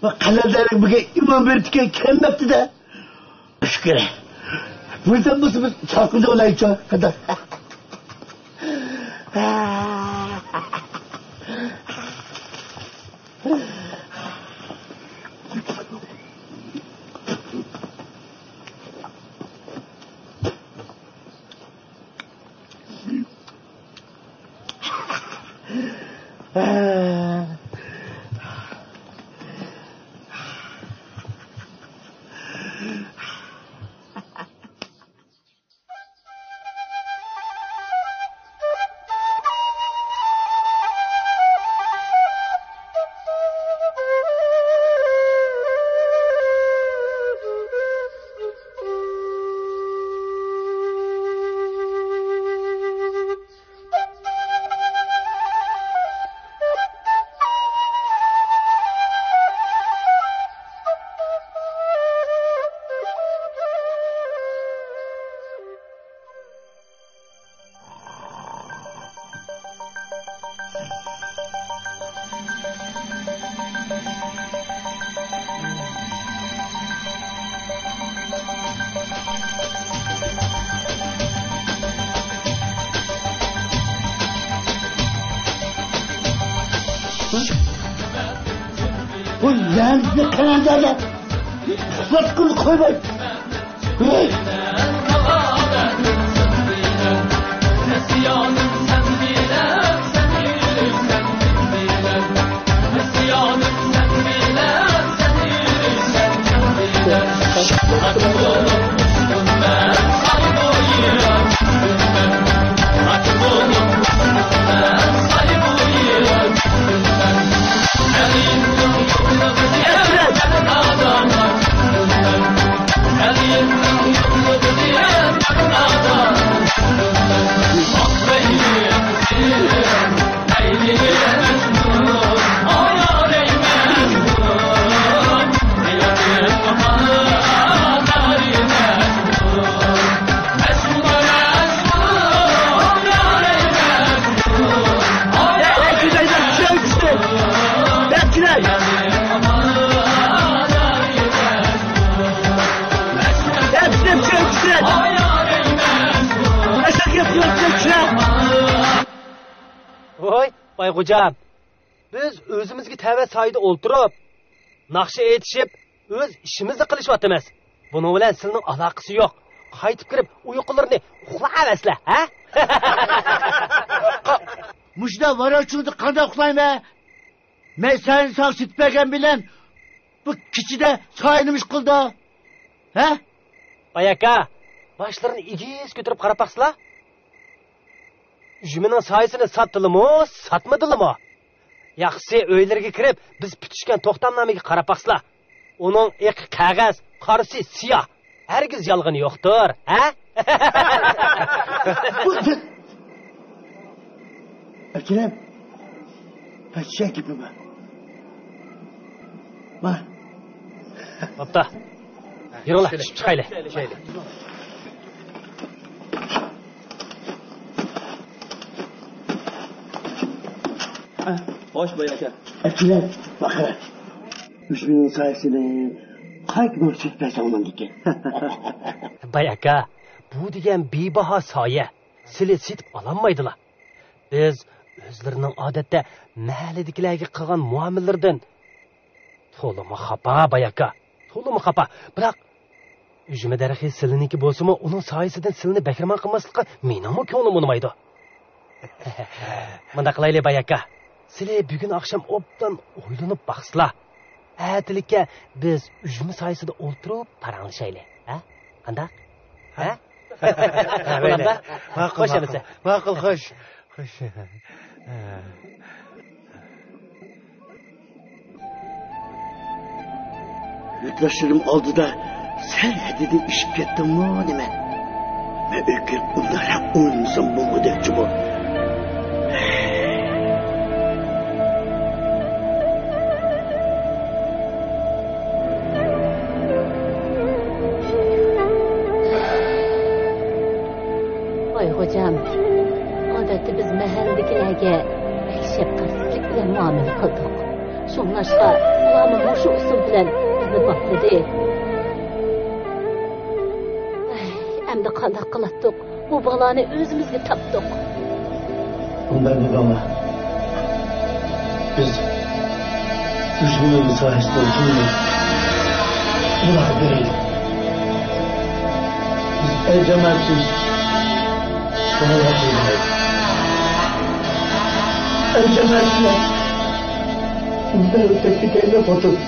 Bak kalanların bugün imam verdikken kelmekti de. Şükür. Buradan mısınız? Çarkıda olayacak kadar. Bu lanet kanallarda sıtkını koymayın. Voy, Baygucam. Biz özümüzge tava sayda o'ltirib, naqsha etishib, o'z ishimizni qilishyapmiz. Buning bilan sizning aloqasi yo'q. Qaytib kirib, uyqularni uxlayapsizlar, ha? Mujda varachuvni qanday uxlayman? Men seni sağ sitbergen bilen bu kichida soyinimiz qildi. Ha? Bayaka, başlarını igiz götürüp qarapaqsizlar? Jüminin sayısını satdilimi, satmadilimi? Yaxshisi uylarga kirib, biz putishgan to'xtamnomiga qarapaqsizlar. Uning iq qog'oz, qorisi siyah. Hargiz yolg'oni yo'qdir, ha? Akram. Paşa gibi mi? Var. Hatta. Yürüla, çıkayla. Hoş Bayaka. Akram, bakın. Üzümün sayesinde kaç gün sütmez olmadık. Bayaka, bu degan bebaho soya. Sili setib olanmaydilar. Biz o'zlarining odatda mahalladagilarga qilgan muomalardan to'limi xafa bayaka. To'limi xafa. Biroq üzümü daraxti siliniki bo'lsa-mu, uning soyasidan silni bakraman qilmaslikqa meningmi ko'nglim unmaydi. Bunda qilaylik bayaka. Sizlar bugun oqshom obdan o'ylanib baqsizlar. Atilikka biz üzümü soyasida o'ltirib paranglashaylik, ha? Qanday? Ha? Ma'qul, xo'sh. Yurtdoshlarım oldida sen hadidin ishib ketdimmi nima? Men o'kir undaroq o'ynansam bo'lmadekchi bu. Voy hocam, odatda biz mahaladagilarga shafqatsizlik bilan muomala qildik. Shunlashqa ularni shu usul bilan bizni boqdi. Endi qanday qilatdik? Bu balani o'zimizga topdik. Bundan nima? Biz üzümün sayesinde olduğunu buna verelim. Biz ecematsiz sana yapıyoruz. Ecematsiz bundan öteki kendine fotoğraf.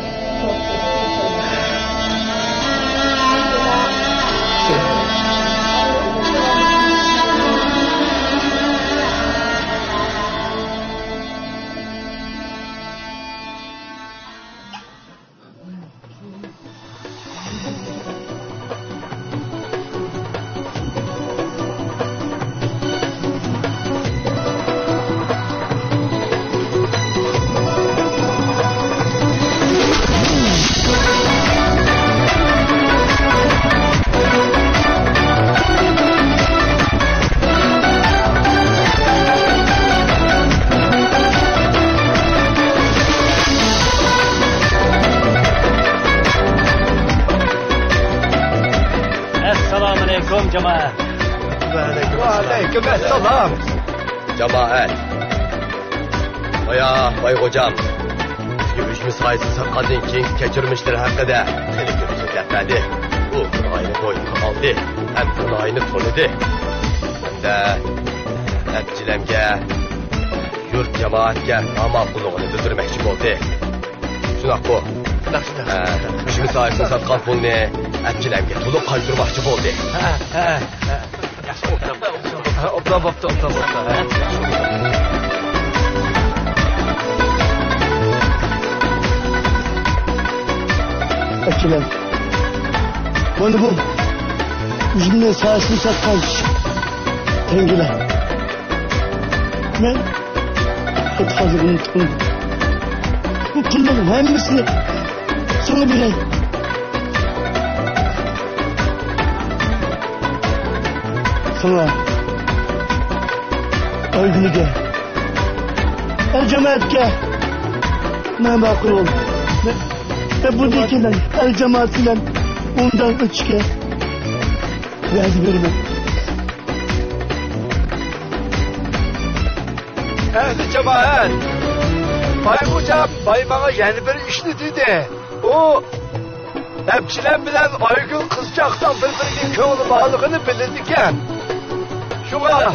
Cemaat. Aleykümselam. Cemaat. Vay hocam. Yürüyüşümüz sayesinde satqandan keyin kechirmishlar haqida xeyli ko'p so'zladi. U ayni bo'yinga oldi, ham ayni to'ladi. Hamda abjilamga, yurt jamoatga amal qilishini bildirmoqchi bo'ldi. Shunaqa bu. Yürüyüşümüz sayesinde satqan pulni abjilamga to'liq qaytarmoqchi bo'ldi. Obdan. Açılan. Bana bu üzümün sahasını satkan tengiler. Ben hazır unuttum. Bu pulların hepsini sana bileyim. Sana öldüğüge el-cemaatke ne makul ol ve buradakiler el-cemaatiyle ondan öçke verdi vermem. Ehli cemaat, Bay hocam bana yeni bir işini dedi. O hemşiren bilen Aygül kızcaktan birbirinin köğünü bağlılığını bilirdikken. Şuna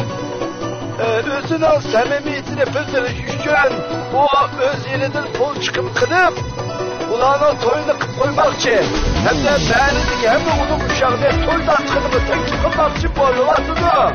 özünün samimiyetini bildiriş üçün o öz yerinden pul çıkım kılıp ulanın toyunu koymakçı hem de beğenildik hem de onun uşağına toydan çıkımı tek çıkılmakçı boyulatını.